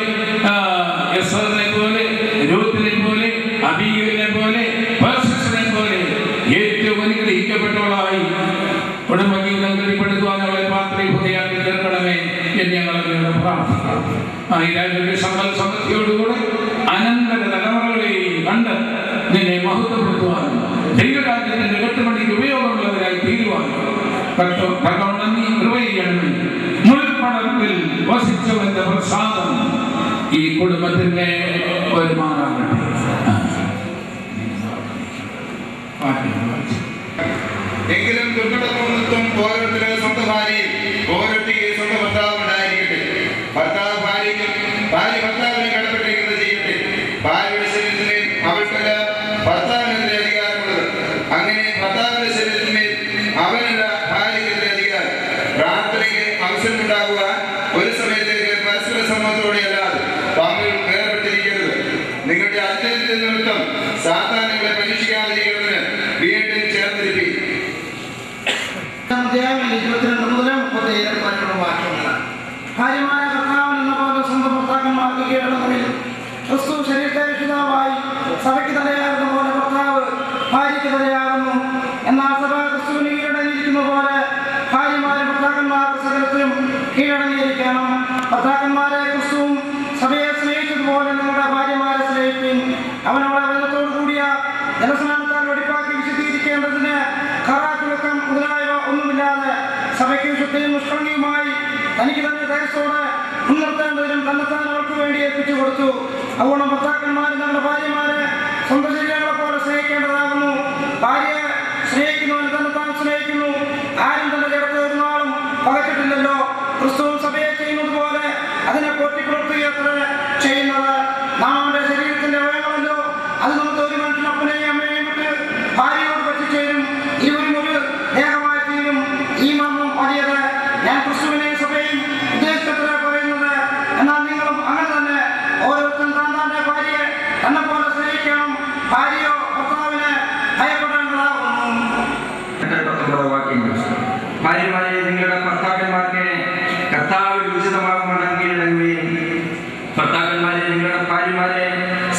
എസ്തറിനെ പോലെ, രൂത്തിനെ പോലെ, അബീഗയിലിനെ പോലെ, പെർസിനെ പോലെ ഏറ്റവും അനുഗ്രഹിക്കപ്പെട്ടവളായി കുടുംബജീവിതം കെട്ടിപ്പടുക്കുവാൻ അവളെ പാത്രീഭൂതയാക്കി തീർക്കണമേ എന്ന് ഞങ്ങളെ പ്രാർത്ഥിക്കാം. ഈ രാജ്യത്തെ സമ്പൽ സമൃദ്ധിയോടുകൂടെ അനന്തര തലമുറകളെയും കണ്ട് നിന്നെ മഹത്വപ്പെടുത്തുവാനും ദൈവരാജ്യത്തിന്റെ കെട്ടുപണിക്ക് ഉപയോഗമുള്ളവരായി തീരുവാനും നന്ദി നിർവഹിക്കണമേ. മുൾപ്പടത്തിൽ വസിച്ചവന്റെ പ്രസാദം ഈ കുടുംബത്തിന്റെ വരുമാനമാകട്ടെ. എങ്കിലും ദുർഘടത്വം ഓരോരുത്തരും സ്വന്തം ഭാര്യയും ഓരോരുത്തർക്ക് സ്വന്തം ഭർത്താവ് ഉണ്ടായിരിക്കട്ടെ. ഭർത്താവ് ഭാര്യയ്ക്കും ഭാര്യ ഭർത്താവിനും കടപ്പെട്ടിരിക്കുന്നത് ചെയ്യട്ടെ. ഭാര്യയുടെ ശരീരത്തിന്മേൽ അവൾക്കല്ല ഭർത്താവിനെതിരെ അധികാരമുള്ളത്. അങ്ങനെ ഭർത്താവിന്റെ ശരീരത്തിന്മേൽ അവനല്ല ഭാര്യയ്ക്കെതിരെ അധികാരം. പ്രാർത്ഥനയ്ക്ക് അവസരമുണ്ടാകുക ഒരു സമയത്തേക്ക് പരസ്പര സമ്മതത്തോടെ അല്ലാതെ തമ്മിൽ വേർപെട്ടിരിക്കരുത്. നിങ്ങളുടെ അത്യന്ത നിമിത്തം സാത്താൻ നിങ്ങളെ പരീക്ഷിക്കാതിരിക്കുന്നതിന് വീണ്ടും ചേർന്നിരിക്കും. 22 മുതൽ 37 വരെയുള്ള വാക്യങ്ങളാണ്. ഭാര്യമാരെ കർത്താവിനെന്ന പോലെ സ്വന്തം ഭർത്താക്കന്മാർക്ക് കീഴടങ്ങുവിൻ. ക്രിസ്തു ശരീരത്തെ രക്ഷിതാവായി സഭയ്ക്ക് തലയാകുന്ന പോലെ ഭർത്താവ് ഭാര്യയ്ക്ക് തലയാകുന്നു. എന്നാൽ സഭ ക്രിസ്തുവിന് കീഴടങ്ങിയിരിക്കുന്ന പോലെ ഭാര്യമാരെ ഭർത്താക്കന്മാർക്ക് സകലത്തിലും കീഴടങ്ങിയിരിക്കണം. ഭർത്താക്കന്മാരെ ക്രിസ്തുവും സഭയെ സ്നേഹിച്ചതുപോലെ നിങ്ങളുടെ ഭാര്യമാരെ സ്നേഹിപ്പിൻ. അവനോട് വെള്ളത്തോടു കൂടിയ ജലസ്നാനത്താൽ വെടിപ്പാക്കി വിശദീകരിക്കേണ്ടതിന് കറാക്കുളുക്കം മുതലായവ ഒന്നുമില്ലാതെ സഭയ്ക്ക് വിശുദ്ധയും നിഷ്കളങ്കയുമായി തനിക്ക് തന്നെ ദേശത്തോടെ മുൻനിർത്തേണ്ടതിനും തന്നെത്താൻ അവർക്ക് വേണ്ടി ഏൽപ്പിച്ചു കൊടുത്തു. അതുകൊണ്ട് ഭർത്താക്കന്മാർ നമ്മുടെ ഭാര്യമാരെ സ്വന്തം ശരീരങ്ങളെ പോലെ സ്നേഹിക്കേണ്ടതാകുന്നു. ഭാര്യയെ സ്നേഹിക്കുന്നവൻ തന്നെത്താൻ സ്നേഹിക്കുന്നു. ആരും തന്റെ ചേർത്ത് ഒരു നാളും പകച്ചിട്ടില്ലല്ലോ. ക്രിസ്തുവും സഭയെ ചെയ്യുന്നത് പോലെ അതിനെ പൊട്ടിപ്പുറത്തുകയത്ര ചെയ്യുന്നത്. നാം അവന്റെ ശരീരത്തിന്റെ അവയവമല്ലോ. അത് നമുക്ക് ഒരു മനുഷ്യൻ അപ്പനെയും അമ്മയെയും വിട്ട് ഭാര്യയോട് പറ്റിച്ചേരും. ഇരുവരും ഒരു ദേഹമായി തീരും. ഈ മർമ്മം വലിയത്. ഞാൻ ക്രിസ്തുവിനെയും സഭയും ഉദ്ദേശിച്ചത്ര പറയുന്നത്. എന്നാൽ നിങ്ങളും അങ്ങനെ തന്നെ ഓരോരുത്തരും താന്റെ ഭാര്യയെ തന്നെ പോലെ സ്നേഹിക്കണം. ഭാര്യയോ ഭർത്താവിനെ ഭയപ്പെടേണ്ടതാകുന്നു. ഭാര്യമാരെ നിങ്ങളുടെ ഭർത്താക്കന്മാർക്ക് കർത്താവിൽ ഉചിതമാകുമെന്ന് കീഴടങ്ങുകയും ഭർത്താക്കന്മാരെ നിങ്ങളുടെ ഭാര്യമാരെ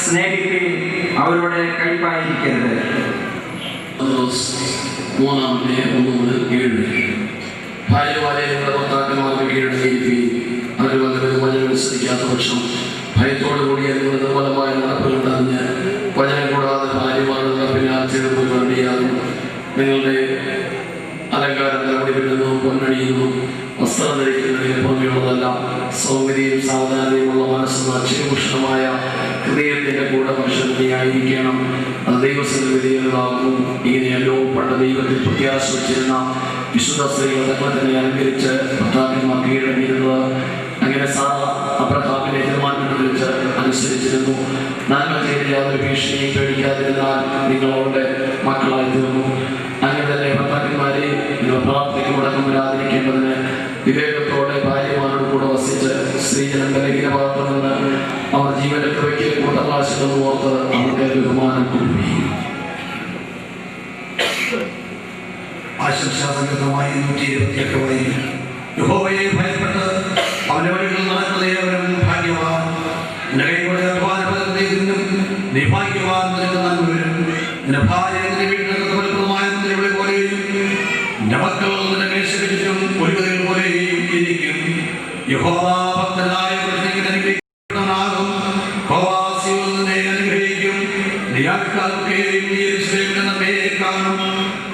സ്നേഹിക്കുകയും അവരോട് കഴിപ്പായിരിക്കരുത്. 3:1-7 ഭാര്യമാരെ നിങ്ങളുടെ ഭർത്താക്കന്മാർക്ക് കീഴടങ്ങിയിരിക്കുകയും അവർ വല്ലവരും വചനം അനുസരിക്കാത്ത പക്ഷം ഭയത്തോടുകൂടിയ നിങ്ങൾ നിർമ്മലമായ നടപ്പുകളുണ്ടറിഞ്ഞ് വചനം കൂടാതെ ഭാര്യമാരുടെ പിന്നാലെ ചേർന്ന് വേണ്ടിയാകും. നിങ്ങളുടെ അലങ്കാരം തലമുടിപ്പിക്കുന്നു, പൊന്നണിയുന്നു, വസ്ത്രം ധരിക്കുന്നതിന് പുറമെയുള്ളതല്ല. സൗന്ദര്യവും സാവധാനതയുമുള്ള മനസ്സെന്ന അക്ഷയഭൂഷണമായ ഹൃദയത്തിന്റെ കൂടെ പരിശുദ്ധിയായിരിക്കണം. അത് ദൈവത്തിന്റെ വിധേയതാകുന്നു. ഇങ്ങനെയല്ലോ പണ്ട് ദൈവത്തിൽ പ്രത്യാശ വച്ചിരുന്ന വിശുദ്ധ സ്ത്രീകൾ തങ്ങളെ തന്നെ അലങ്കരിച്ച് ഭർത്താക്കന്മാർ കീഴടങ്ങിയിരുന്നത്. അങ്ങനെ സാറ അബ്രഹാമിനെ തീരുമാനം വിളിച്ച് അനുസരിച്ചിരുന്നു. നന്മ ചെയ്ത് യാതൊരു ഭീഷണിയും പേടിക്കാതിരുന്നാൽ നിങ്ങളോട് മക്കളായി തീർന്നു. അങ്ങനെ തന്നെ ഭർത്താക്കന്മാരെ പ്രാർത്ഥനയ്ക്ക് മുടക്കം വരാതിരിക്കേണ്ടതിന് വിവേകത്തോടെ ഭാര്യമാരോട് കൂടെ വസിച്ച് സ്ത്രീജനം ബലഹീനമാകുമെന്ന് അവർ ജീവന്റെ കൃപയ്ക്ക് കൂട്ടപ്രാശികളെന്ന് ഓർത്ത് അവർക്ക് ബഹുമാനം കൊടുക്കുകയും. ആശംസാസംഗതമായി 128 യഹോവയെ ഭയപ്പെട്ട് അവന്റെ വഴികളിൽ നടക്കുന്ന ഏവരും ഭാഗ്യവാൻ. നിന്റെ കൈകളുടെ അധ്വാനഫലത്തിനും നീ ഭാഗ്യവാൻ. നിനക്ക് നന്മ വരും. നിന്റെ ഭാര്യ നിന്റെ വീട്ടിൽ ഫലപ്രദമായ മുദ്രകളെ പോലെയും നിന്റെ മക്കൾ നിന്റെ മേശകറ്റും ഒരുവതിൽ പോലെയും ഇരിക്കും. യഹോവ ഭക്തനായ അനുഗ്രഹിക്കുന്നവനാകും. യഹോവ നിന്നെ അനുഗ്രഹിക്കും. നീ ആൾക്കാർക്കെയും നീ യെരൂശലേമിന്റെ നന്മയെ കാണും.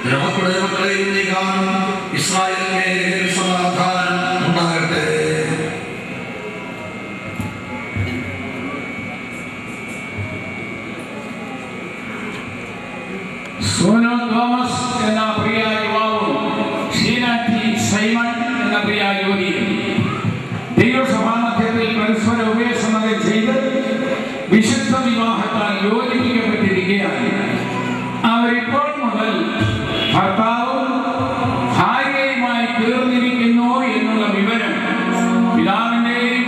നിന്റെ മക്കളുടെ മക്കളെയും നീ കാണും. ഇസ്രായേലിന്റെ സമാധാനം ഉണ്ടാകട്ടെ. സോനോ തോമസ് എന്ന പ്രിയ യുവാവും ഷീനാറ്റി സൈമൺ എന്ന പ്രിയ യുവതിയും ദൈവസഭാമധ്യത്തിൽ പരസ്പര ഉപേക്ഷണങ്ങൾ ചെയ്ത് വിശുദ്ധ വിവാഹത്താൽ യോജിപ്പിക്കപ്പെട്ടിരിക്കുകയാണ്. അവരിപ്പോൾ മുതൽ ഭർത്താവും ഭാര്യയുമായി തീർന്നിരിക്കുന്നു എന്നുള്ള വിവരം പിതാവിന്റെയും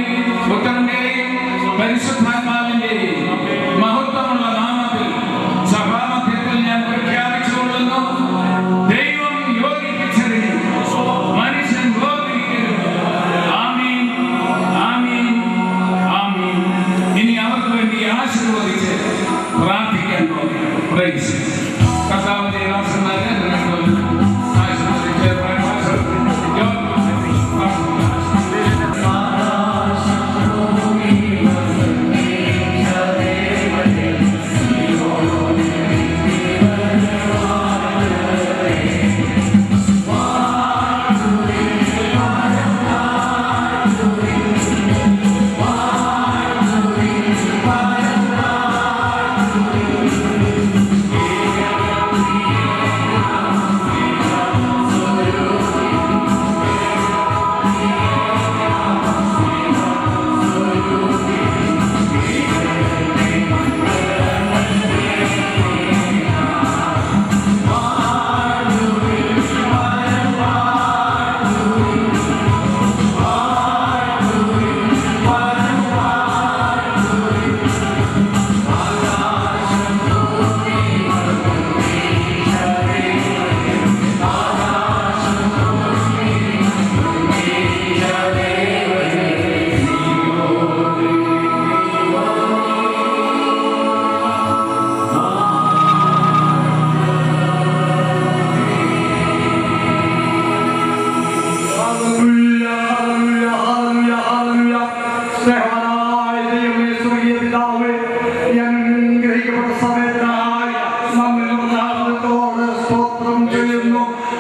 പുത്രന്റെയും പരിശുദ്ധാത്മാവിന്റെയും മഹത്വമുള്ള നാമത്തിൽ സഭാമധ്യത്തിൽ ഞാൻ പ്രഖ്യാപിച്ചുകൊള്ളുന്നു. കർത്താവിന്റെ ദാസന്മാരെ നിങ്ങൾക്ക് ആശീർവദിച്ച്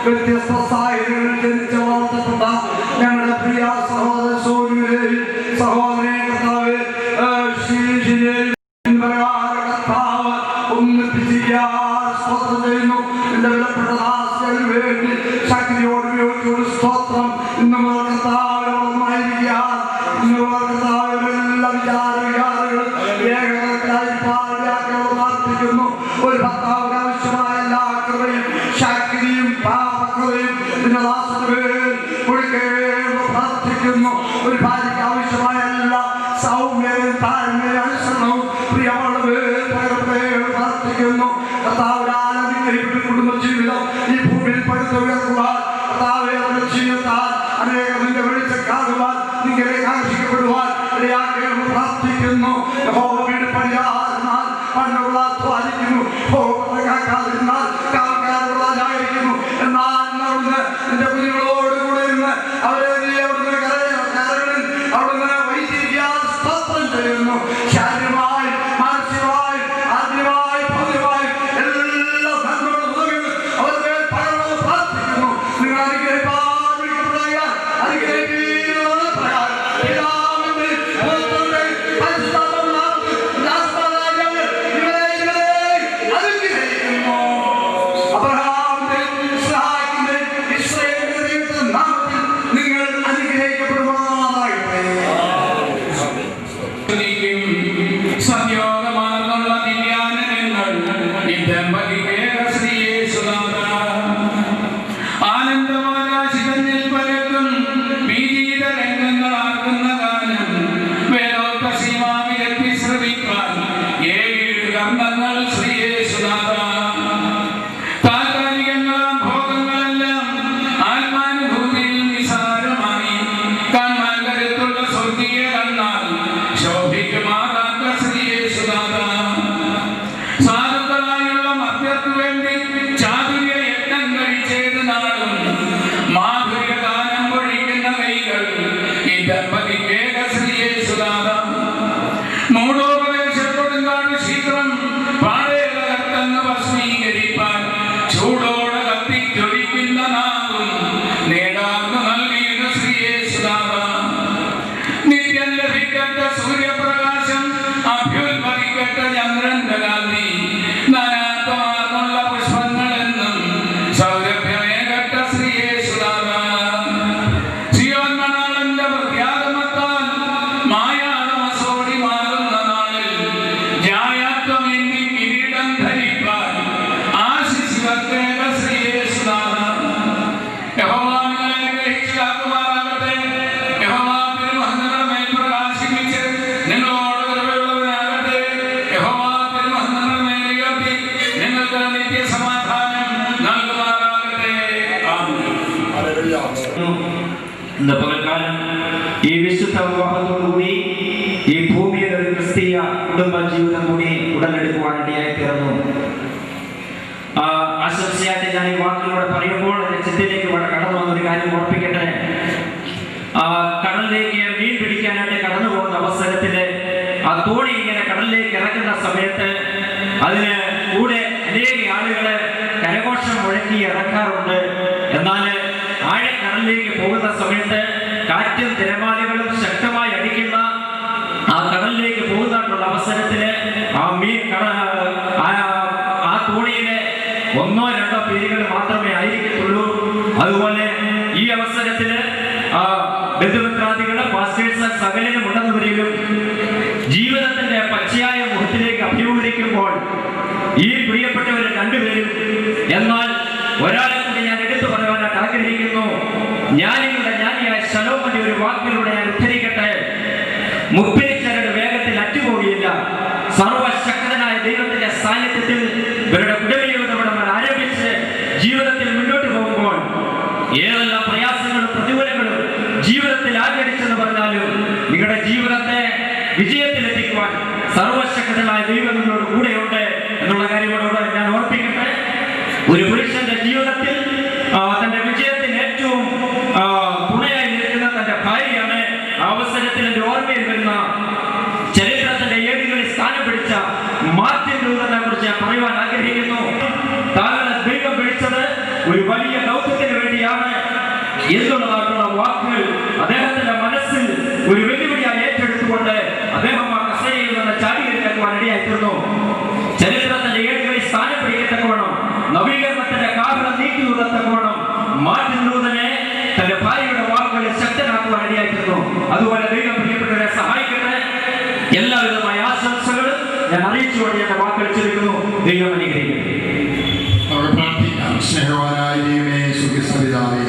വ്യത്യസ്ത സാഹചര്യങ്ങളിൽ ജനിച്ച വളർത്തപ്പെട്ട ഞങ്ങളുടെ പ്രിയ സഹോദര സോനുവിനെയും സഹോദരനെ കർത്താവ് കർത്താവ് ഒന്നിപ്പിച്ചിരിക്കാൻ സ്തോത്രം ചെയ്യുന്നു. എന്റെ വിലപ്പെട്ട ദാസന് വേണ്ടി ശക്തിയോട് ഉപയോഗിച്ചൊരു സ്തോത്രം ഇന്ന് മുതൽ കർത്താവിനെ വളർന്നായിരിക്കാൻ ഇന്ന് മുതൽ കർത്താവിന്റെ എല്ലാ വികാരങ്ങളും ഏകതത്തിലായി പ്രാർത്ഥിക്കുന്നു. ഒരു ഭർത്താവിന് ആവശ്യമായ എല്ലാ കൃപയും ശക്തിയും പാപകൃപയും നിന്റെ ദാസന് വേണ്ടി കൊടുക്കേണ്ടത് പ്രാർത്ഥിക്കുന്നു. ഒരു ഭാര്യയ്ക്ക് ആവശ്യമായ എല്ലാ സൗമ്യവും താഴ്മയും അനുസരണവും പ്രിയമുള്ള പ്രാർത്ഥിക്കുന്നു. കർത്താവിന്റെ കുടുംബജീവിതം ഈ ഭൂമിയിൽ പടുത്തുയർത്തുവാൻ കർത്താവെ അവരുടെ ജീവിതത്താൽ അനേകം നിന്റെ വെളിച്ചക്കാരുവാൻ നിങ്ങളെ ആകർഷിക്കപ്പെടുവാൻ ഇടയാക്കേണ്ടത് പ്രാർത്ഥിക്കുന്നു. വീട് പണിയാതിരുന്നാൽ മണ്ണുള്ള അധ്വാനിക്കുന്നു, കാക്കാതിരുന്നാൽ കാക്കാറുള്ളതായിരിക്കുന്നു. എന്നാൽ നിന്റെ കുഞ്ഞുങ്ങളോടുകൂടെ ഇരുന്ന് അവരെ നീ അവിടുന്ന് കരകളിൽ അവിടുന്ന് വൈദ്യുതിയാൽ സ്തോത്രം ചെയ്യുന്നു. ശാരീരികമായി മാനസികമായി ആത്മീയമായി ഭൗതികമായി എല്ലാ നന്മകളും ഉദവികളും അവരുടെ പകർന്ന് പ്രാർത്ഥിക്കുന്നു. നിങ്ങൾ അനുഗ്രഹിക്കാൻ വിളിക്കപ്പെടുകയാൽ അനുഗ്രഹിക്കുന്ന പ്രകാരം പിതാവിന്റെ പുത്രന്റെ പരിശുദ്ധാത്മാവിന്റെ നാമത്തിൽ ഇവരെ അനുഗ്രഹിക്കുന്നു. അബ്രഹാമിന്റെയും ഇസ്ഹാക്കിന്റെയും ഇസ്രായേലിന്റെ ദൈവത്തിന്റെ നാമത്തിൽ നിങ്ങൾ അനുഗ്രഹിക്കപ്പെടുമാറാകട്ടെ. സദ്യോഗമാർന്നുള്ള ദിവ്യാനങ്ങൾ ഈ ദമ്പതിക്ക് ശ്രീയേശുനാഥ ആനന്ദമാകാശികഞ്ഞിൽ പലർക്കും വിജീത രംഗങ്ങളാക്കുന്ന ഗാനം വേദോക്ത സീമാവിലെത്തി ശ്രമിക്കാൻ ഏഴ് കർമ്മങ്ങൾ ശ്രീയേശുനാഥ താൽക്കാലികങ്ങളാം ഭോഗങ്ങളെല്ലാം ആത്മാനുഭൂതിയിൽ നിസാരമായി കാണാൻ കരുത്തുള്ള സ്വർഗീയ കണ്ണാൽ ശോഭിക്കുമാറാത്ത ശ്രീയേശുനാഥ സാധുക്കളായുള്ള മധ്യർക്കു വേണ്ടി ചാതുര്യ യജ്ഞം കഴിച്ചേത് നാളും മാധുര്യ ഗാനം പൊഴിക്കുന്ന കൈകൾ ഈ ദമ്പതിക്കേക ശ്രീയേശുനാഥ മൂടോപദേശപ്പെടുങ്കാട് ശീഘ്രം പാടേതകർത്തങ്ങ് ഭസ്മീകരിപ്പാൻ ചൂടോടെ കത്തിച്ചൊഴിക്കുന്ന നാവും നേടാർന്നു നൽകിയത് ശ്രീയേശുനാഥ നിത്യം ലഭിക്കട്ട സൂര്യപ്രകാശം അഭ്യുത്പതിക്കട്ട ചന്ദ്രന്റെ കാന്തി നാനാത്മാർന്നുള്ള പുഷ്പങ്ങളെന്നും സൗരഭ്യമേകട്ട ശ്രീയേശുനാഥ സിയോൻ മണാളന്റെ പ്രത്യാഗമത്താൽ മായാളമസോടി മാറുന്ന നാളിൽ ന്യായത്വം എന്നി കിരീടം ധരിപ്പാൻ ആശിശിവക്കേക ശ്രീയേശുനാഥ യഹോവ നിങ്ങളെ അനുഗ്രഹിച്ചു കാക്കുമാറാകട്ടെ. യഹോവ തിരുമഹങ്ങളുടെ മേൽ പ്രകാശിപ്പിച്ച് നിങ്ങളോട് കൃപയുള്ളവനാകട്ടെ. യഹോവ തിരുമഹങ്ങളുടെ മേൽ ഉയർത്തി നിങ്ങൾക്ക് നിത്യസമാധാനം നൽകുമാറാകട്ടെ. ആമേൻ. ഇന്ന് പകൽക്കാലം ഈ വിശുദ്ധ വിവാഹത്തോടുകൂടി ഈ ഭൂമിയിൽ ഒരു ക്രിസ്തീയ കുടുംബ ജീവിതം കൂടി ഉടലെടുക്കുവാൻ ഇടയായി തീർന്നു. ആശംസയായിട്ട് ഞാൻ ഈ വാക്കുകളോട് പറയുമ്പോൾ എൻ്റെ ചിന്തയിലേക്ക് കടന്നു വന്നൊരു കാര്യം ഓർപ്പിക്കട്ടെ. കടലിലേക്ക് മീൻ പിടിക്കാനായിട്ട് കടന്നു പോകുന്ന അവസരത്തിൽ ആ തോണി ഇങ്ങനെ കടലിലേക്ക് ഇറക്കുന്ന സമയത്ത് അതിന് കൂടെ അനേക ആളുകളെ കരഘോഷം മുഴക്കി ഇറക്കാറുണ്ട്. എന്നാൽ ആഴക്കടലിലേക്ക് പോകുന്ന സമയത്ത് കാറ്റും തിരമാലകളും ശക്തമായി അടിക്കുന്ന ആ കടലിലേക്ക് പോകുന്നതായിട്ടുള്ള അവസരത്തിൽ ആ തോണിയിലെ 1-2 പേരുകൾ മാത്രമേ ആയിരിക്കത്തുള്ളൂ. അതുപോലെ ഈ അവസരത്തിൽ ബന്ധുമിത്രാദികള് പാസ്റ്റേഴ്സ് സകലരും ഉണ്ടെന്നവരിലും ജീവിതത്തിന്റെ പച്ചയായ മുഖത്തിലേക്ക് അഭിമുഖീകരിക്കുമ്പോൾ ഈ പ്രിയപ്പെട്ടവർ രണ്ടുപേരും, എന്നാൽ ഒരാളെ കൂടി ഞാൻ എടുത്തു പറയാനായിട്ട് ആഗ്രഹിക്കുന്നു. ജ്ഞാനികളുടെ ജ്ഞാനിയായ ശലോമോന്റെ ഒരു വാക്കിലൂടെ ഞാൻ ഉദ്ധരിക്കട്ടെ. മുപ്പിരിച്ചരുടെ വേഗത്തിൽ അറ്റുപോവുകയില്ല. സർവശക്തനായ ദൈവത്തിന്റെ സാന്നിധ്യത്തിൽ ഇവരുടെ കുടവിയോടവർ ആരംഭിച്ച് ജീവിതത്തിൽ മുന്നോട്ട് പോകുമ്പോൾ ഏതെല്ലാം പ്രയാസങ്ങളും പ്രതികൂലങ്ങളും ജീവിതത്തിൽ ആഗ്രഹിച്ചെന്ന് പറഞ്ഞാലും നിങ്ങളുടെ ജീവിതത്തെ വിജയത്തിലെത്തിക്കുവാൻ സർവശക്തനായ ദൈവം നിങ്ങളോട് കൂടെയുണ്ട് എന്നുള്ള കാര്യങ്ങളോട് ഞാൻ ഓർപ്പിക്കട്ടെ. ഒരു പുരുഷന്റെ ജീവിതത്തിൽ തന്റെ വിജയത്തിന് ഏറ്റവും തുണയായി നിൽക്കുന്ന തന്റെ ഭാര്യയാണ്. ആ അവസരത്തിൽ എന്റെ ഓർമ്മയിൽ വരുന്ന ചരിത്രത്തിന്റെ ഏടുകളിൽ സ്ഥാനം പിടിച്ച മാർട്ടിൻ ലൂതറിനെ കുറിച്ച് ഞാൻ പറയുവാൻ ആഗ്രഹിക്കുന്നു. താങ്കളെ ദൈവം വിളിച്ചത് ഒരു വലിയ ദൗത്യത്തിന് വേണ്ടിയാണ് എന്നുള്ളതായിട്ടുള്ള വാക്കുകൾ അദ്ദേഹത്തിന്റെ മനസ്സിൽ ഒരു വെല്ലുവിളിയായി ഏറ്റെടുത്തുകൊണ്ട് അദ്ദേഹം ആ കസേരയിൽ നിന്ന് ചാടിയെടുക്കുവാൻ ഇടയായിത്തീർന്നു. ചരിത്രത്തിന്റെ ഏടുകളിൽ സ്ഥാനം പിടിക്കത്തക്കവണ്ണം നവീകരണത്തിന്റെ കാരണം നീക്കിയുള്ളത്തക്കവണ്ണം മാർട്ടിൻ ലൂതറിനെ തന്റെ ഭാര്യയുടെ വാക്കുകളിൽ ശക്തനാക്കുവാൻ ഇടയായിത്തീർന്നു. അതുപോലെ ദൈവം പ്രിയപ്പെട്ടവരെ സഹായിക്കട്ടെ. എല്ലാവിധമായ ആശംസകളും ഞാൻ അറിയിച്ചുകൊണ്ട് എന്റെ വാക്കുകൾ ചൊല്ലുന്നു. ദൈവം അനുഗ്രഹിക്കട്ടെ. സ്നേഹവാനായ ദൈവമേ, സുഖിസവിതാവേ,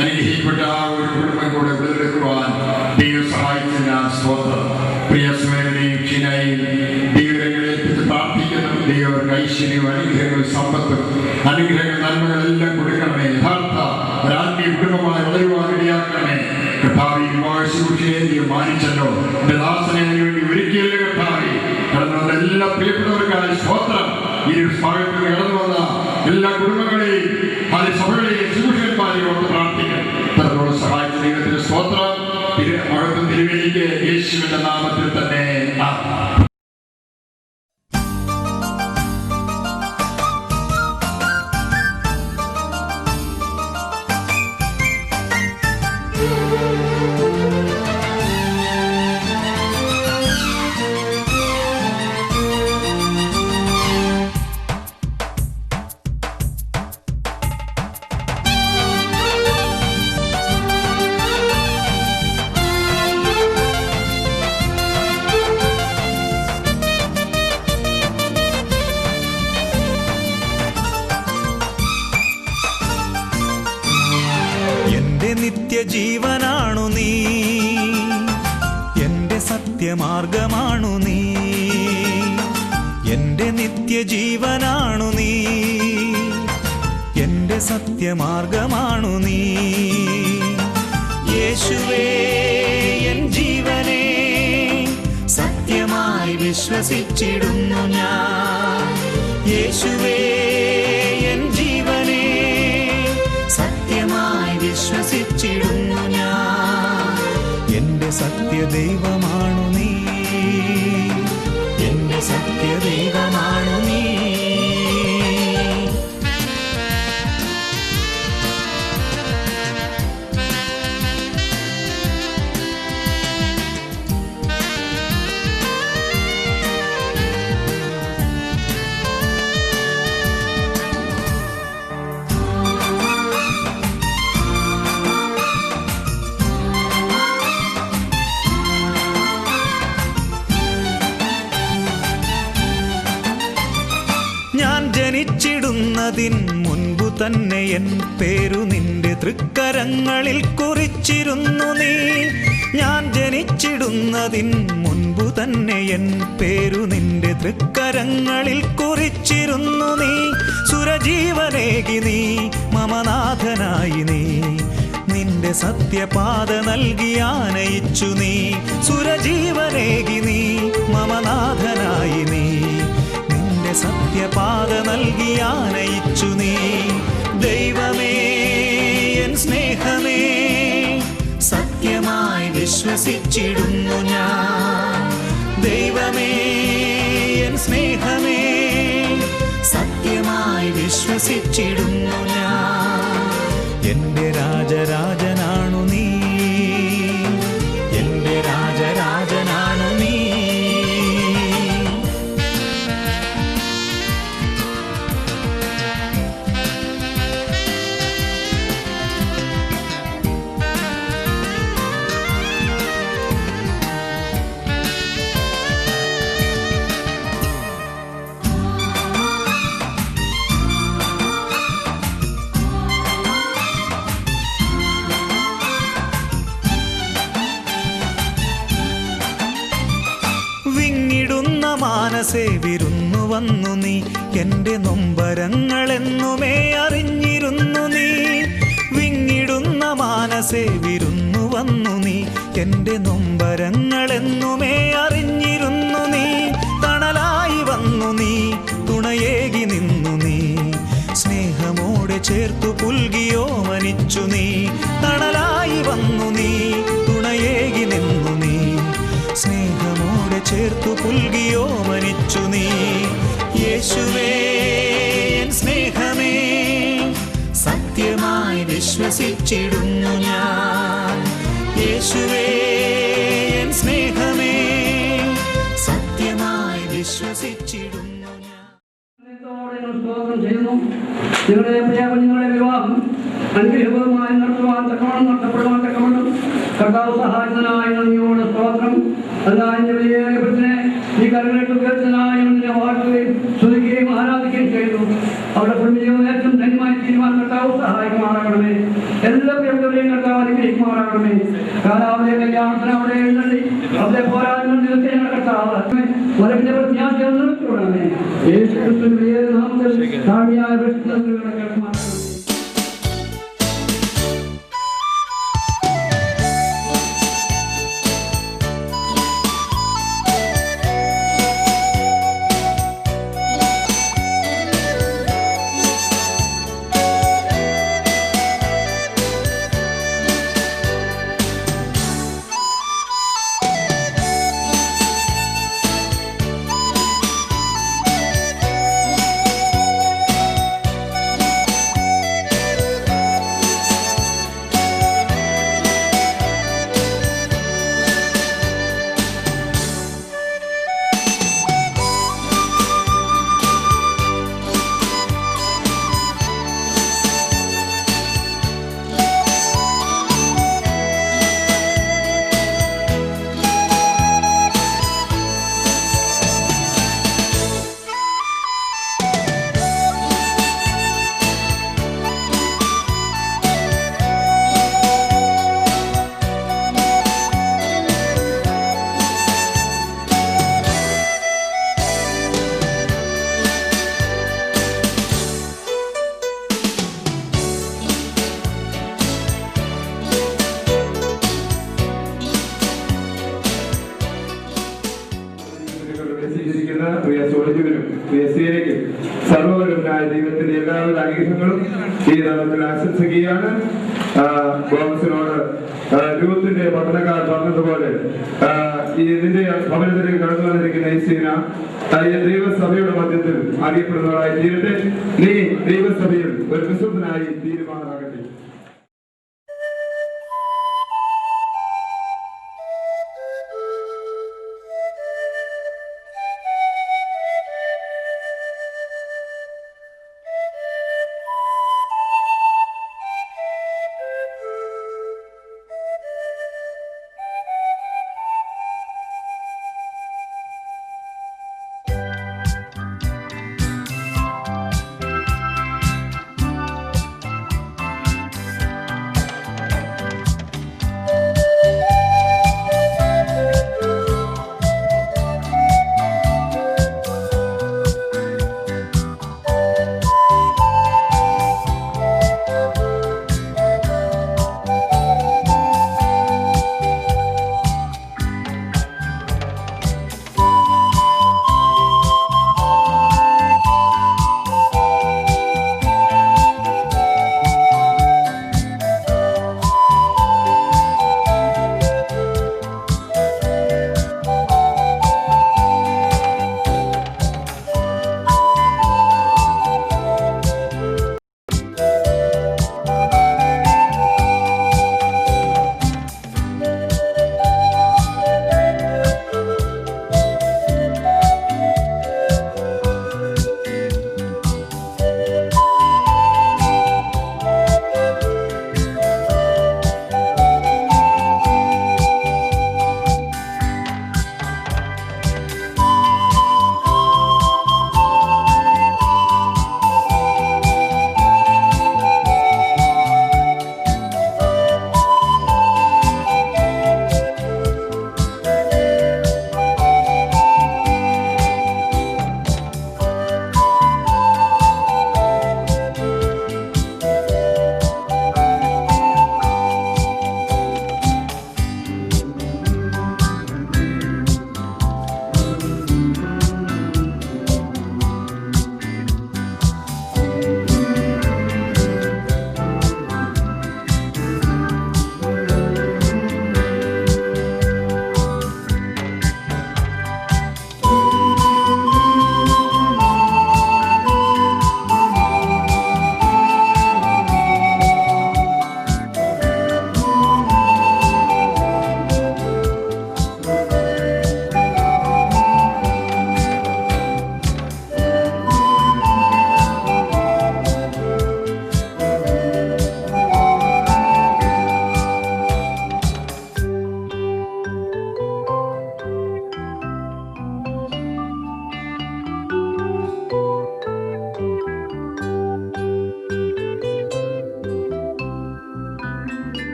അനുഗ്രഹിക്കപ്പെട്ട ഒരു കുടുംബം കൂടെ വീടെടുക്കുവാൻ ദൈവം സഹായിക്കുന്ന സ്തോത്രം. പ്രിയ സ്മരണയും ക്ഷീണയും ദൈവങ്ങളെ പ്രാർത്ഥിക്കുന്നു. ദൈവർക്ക് ഐശ്വര്യവും അനുഗ്രഹങ്ങളും സമ്പത്തും അനുഗ്രഹങ്ങൾ നന്മകളെല്ലാം കൊടുക്കണമേ. യഥാർത്ഥ ഒരാത്മീയ കുടുംബമായി വളരുവാൻ ഇടയാക്കണമേ. കർത്താവേ, ശുശ്രൂഷയെ മാനിച്ചല്ലോ. എന്റെ ദാസനെ വേണ്ടി ഒരിക്കലും കർത്താവേ കടന്നു വന്ന എല്ലാ പ്രിയപ്പെട്ടവർക്കായി സ്തോത്രം. ഈ ഭാഗത്ത് കടന്നു വന്ന എല്ലാ കുടുംബങ്ങളെയും സഭകളെയും ശുശ്രൂഷന്മാരെയും ഓർത്ത് പ്രാർത്ഥിക്കണം. ഇത്തരത്തോട് സഹായിച്ച ദൈവത്തിന്റെ സ്തോത്രം. മഹത്വം തിരുവേലിക്ക് യേശുവിന്റെ നാമത്തിൽ തന്നെ. നിത്യജീവനാണു നീ, എൻ്റെ സത്യമാർഗമാണു നീ. എൻ്റെ നിത്യജീവനാണു നീ, എൻ്റെ സത്യമാർഗമാണു നീ. യേശുവേ എൻ ജീവനെ സത്യമായി വിശ്വസിച്ചിടുന്നു ഞാൻ. യേശുവേ എൻ ജീവനെ സത്യമായി വിശ്വസിച്ചിടുന്നു ഞാൻ. എൻ്റെ സത്യദൈവമാണു നീ, എൻ്റെ സത്യദൈവമാണു നീ. ജനിച്ചിടുന്നതിൻ മുൻപു തന്നെ എൻ പേരു നിന്റെ തൃക്കരങ്ങളിൽ കുറിച്ചിരുന്നു നീ. ഞാൻ ജനിച്ചിടുന്നതിൻ മുൻപു തന്നെ എൻ പേരു നിന്റെ തൃക്കരങ്ങളിൽ കുറിച്ചിരുന്നു നീ. സുരജീവനേകി നീ മമനാഥനായി നീ, നിന്റെ സത്യപാത നൽകി ആനയിച്ചു നീ. സുരജീവനേകി നീ മമനാഥനായി നീ, നിന്റെ സത്യപാത നൽകി ആനയിച്ചു നീ. ദൈവമേ എൻ സ്നേഹമേ, സത്യമായി വിശ്വസിച്ചിടുന്നു ഞാൻ. ദൈവമേ എൻ സ്നേഹമേ, സത്യമായി വിശ്വസിച്ചിടുന്നു ഞാൻ. എൻ്റെ രാജരാജനാണു നീ, എൻ്റെ രാജരാജനാണു നീ. വിങ്ങിടുന്ന മാനസേ വിരുന്നു വന്നു നീ, എൻ്റെ നൊമ്പരങ്ങളെന്നുമേ അറിഞ്ഞിരുന്നു നീ. വിങ്ങിടുന്ന മാനസേ വിരുന്നു വന്നു നീ, എൻ്റെ നൊമ്പരങ്ങളെന്നുമേ അറിഞ്ഞിരുന്നു നീ. തണലായി വന്നു നീ, തുണയേകി നിന്നു നീ, സ്നേഹമോടെ ചേർത്തു പുൽകിയോ മനിച്ചു നീ. തണലായി വന്നു നീ, തുണയേകി നിന്നു നീ, സ്നേഹമോടെ ചേർത്തു പുൽകിയോ മനിച്ചു നീ. യേശുവേ എൻ സ്നേഹമേ, സത്യമായി വിശ്വസിച്ചിടുന്നു ഞാൻ. യേശുവേ എൻ സ്നേഹമേ, സത്യമായി വിശ്വസിച്ചിടുന്നു ഞാൻ. സ്തോത്രം ചെയ്യുന്നു. നിങ്ങളുടെ പ്രിയ കുഞ്ഞുങ്ങളുടെ വിവാഹം അനുഗ്രഹപൂർവമായി നടത്തുവാൻ തക്കവണ്ണം, നഷ്ടപ്പെടുവാൻ തക്കവണ്ണം കർത്താവ് സഹായിക്കുന്നതിനായി നന്ദിയോട് സ്തോത്രം. അതിനായി വലിയനെ ഈ കരങ്ങളിട്ട് ഉയർത്തനായി നിന്നെ വാഴ്ത്തുകയും സ്തുതിക്കുകയും ആരാധിക്കുകയും ചെയ്തു. അവരുടെ കുടുംബജീവിതം ഏറ്റവും ധന്യമായി തീരുവാൻ കർത്താവ് സഹായിക്കുമാറാകണമേ. എല്ലാ പ്രിയപ്പെട്ടവരെയും കർത്താവ് അനുഗ്രഹിക്കുമാറാകണമേ. കാലാവധി കല്യാണത്തിന് അവിടെ എഴുന്നള്ളി അവിടെ പോരാടുന്ന ദിവസം ഞങ്ങളുടെ കർത്താവ് വരവിന്റെ പ്രത്യാശ നിർത്തിവിടണമേ. യേശു ക്രിസ്തുവിന്റെ വലിയ നാമത്തിൽ താഴ്മയായ പ്രശ്നങ്ങളുടെ കേൾക്കുമാറാകണമേ. പ്രിയ സോജിവരും പ്രിയ സീനയ്ക്കും സർവ്വവരവനായ ദൈവത്തിന്റെ എല്ലാവിധ അനുഗ്രഹങ്ങളും ഈ നാമത്തിൽ ആശംസിക്കുകയാണ്. ബോമസിനോട് രൂത്തിന്റെ പഠനക്കാർ പറഞ്ഞതുപോലെ ഇതിന്റെ ഭവനത്തിലേക്ക് കടന്നു വന്നിരിക്കുന്ന ഈ സീന ദൈവസഭയുടെ മധ്യത്തിൽ അറിയപ്പെടുന്നവരായി തീരട്ടെ. നീ ദൈവസഭയിൽ ഒരു വിശുദ്ധനായി തീരുമാനമാകട്ടെ.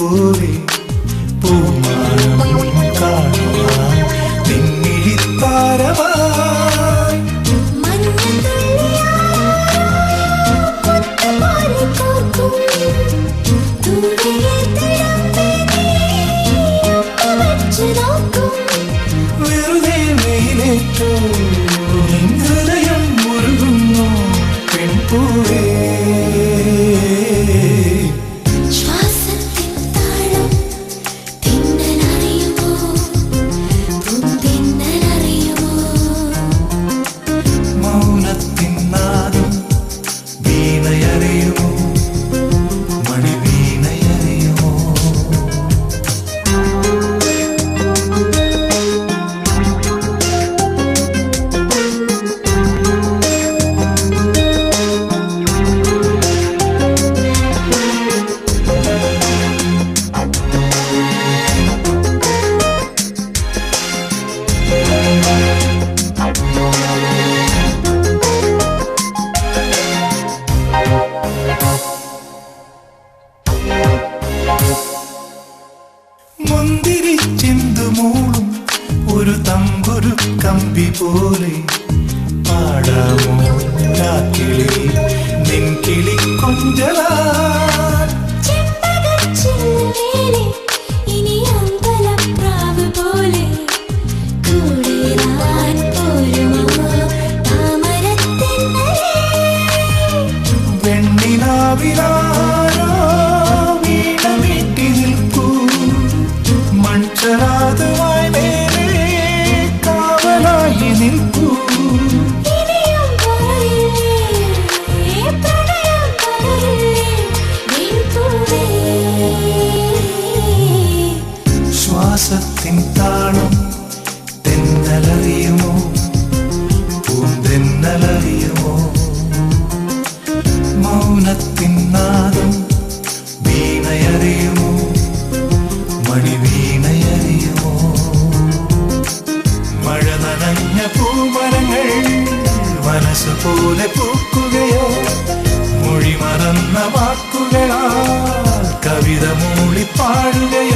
പോലെ പൂമാനം കാണുവാൻ തിങ്ങിഴിത്താരമായി വെറുതെ വെയിലേറ്റോ ഹൃദയം മുറുകുന്നു പെൺപൂവേ. മൗനത്തിൻ നാദം വീണയറിയുമോ മണി വീണയറിയുമോ. മുന്തിരിച്ചെന്തുമൂളും ഒരു തമ്പുരു കമ്പി പോലെ പാടാമോ രാത്രിയിൽ നിൻ കിളി കൊഞ്ചലാൻ. വെണ്ണിലാവിലാരോ വീണമീട്ടി നിൽക്കൂ മൺചരാതുമായി നേരെ കാവലായി നിൽക്കൂ. ശ്വാസത്തിൻ താളം തെന്നലറിയുമോ പൂന്തെന്നലറിയുമോ. മൗനത്തിൻ നാദം വീണയറിയുമോ മണി വീണയറിയുമോ. മഴ നനഞ്ഞ പൂമരങ്ങൾ മനസ്സ് പോലെ പൂക്കുകയോ മൊഴി മറന്ന വാക്കുകളാൽ കവിത മൂളിപ്പാടുകയോ.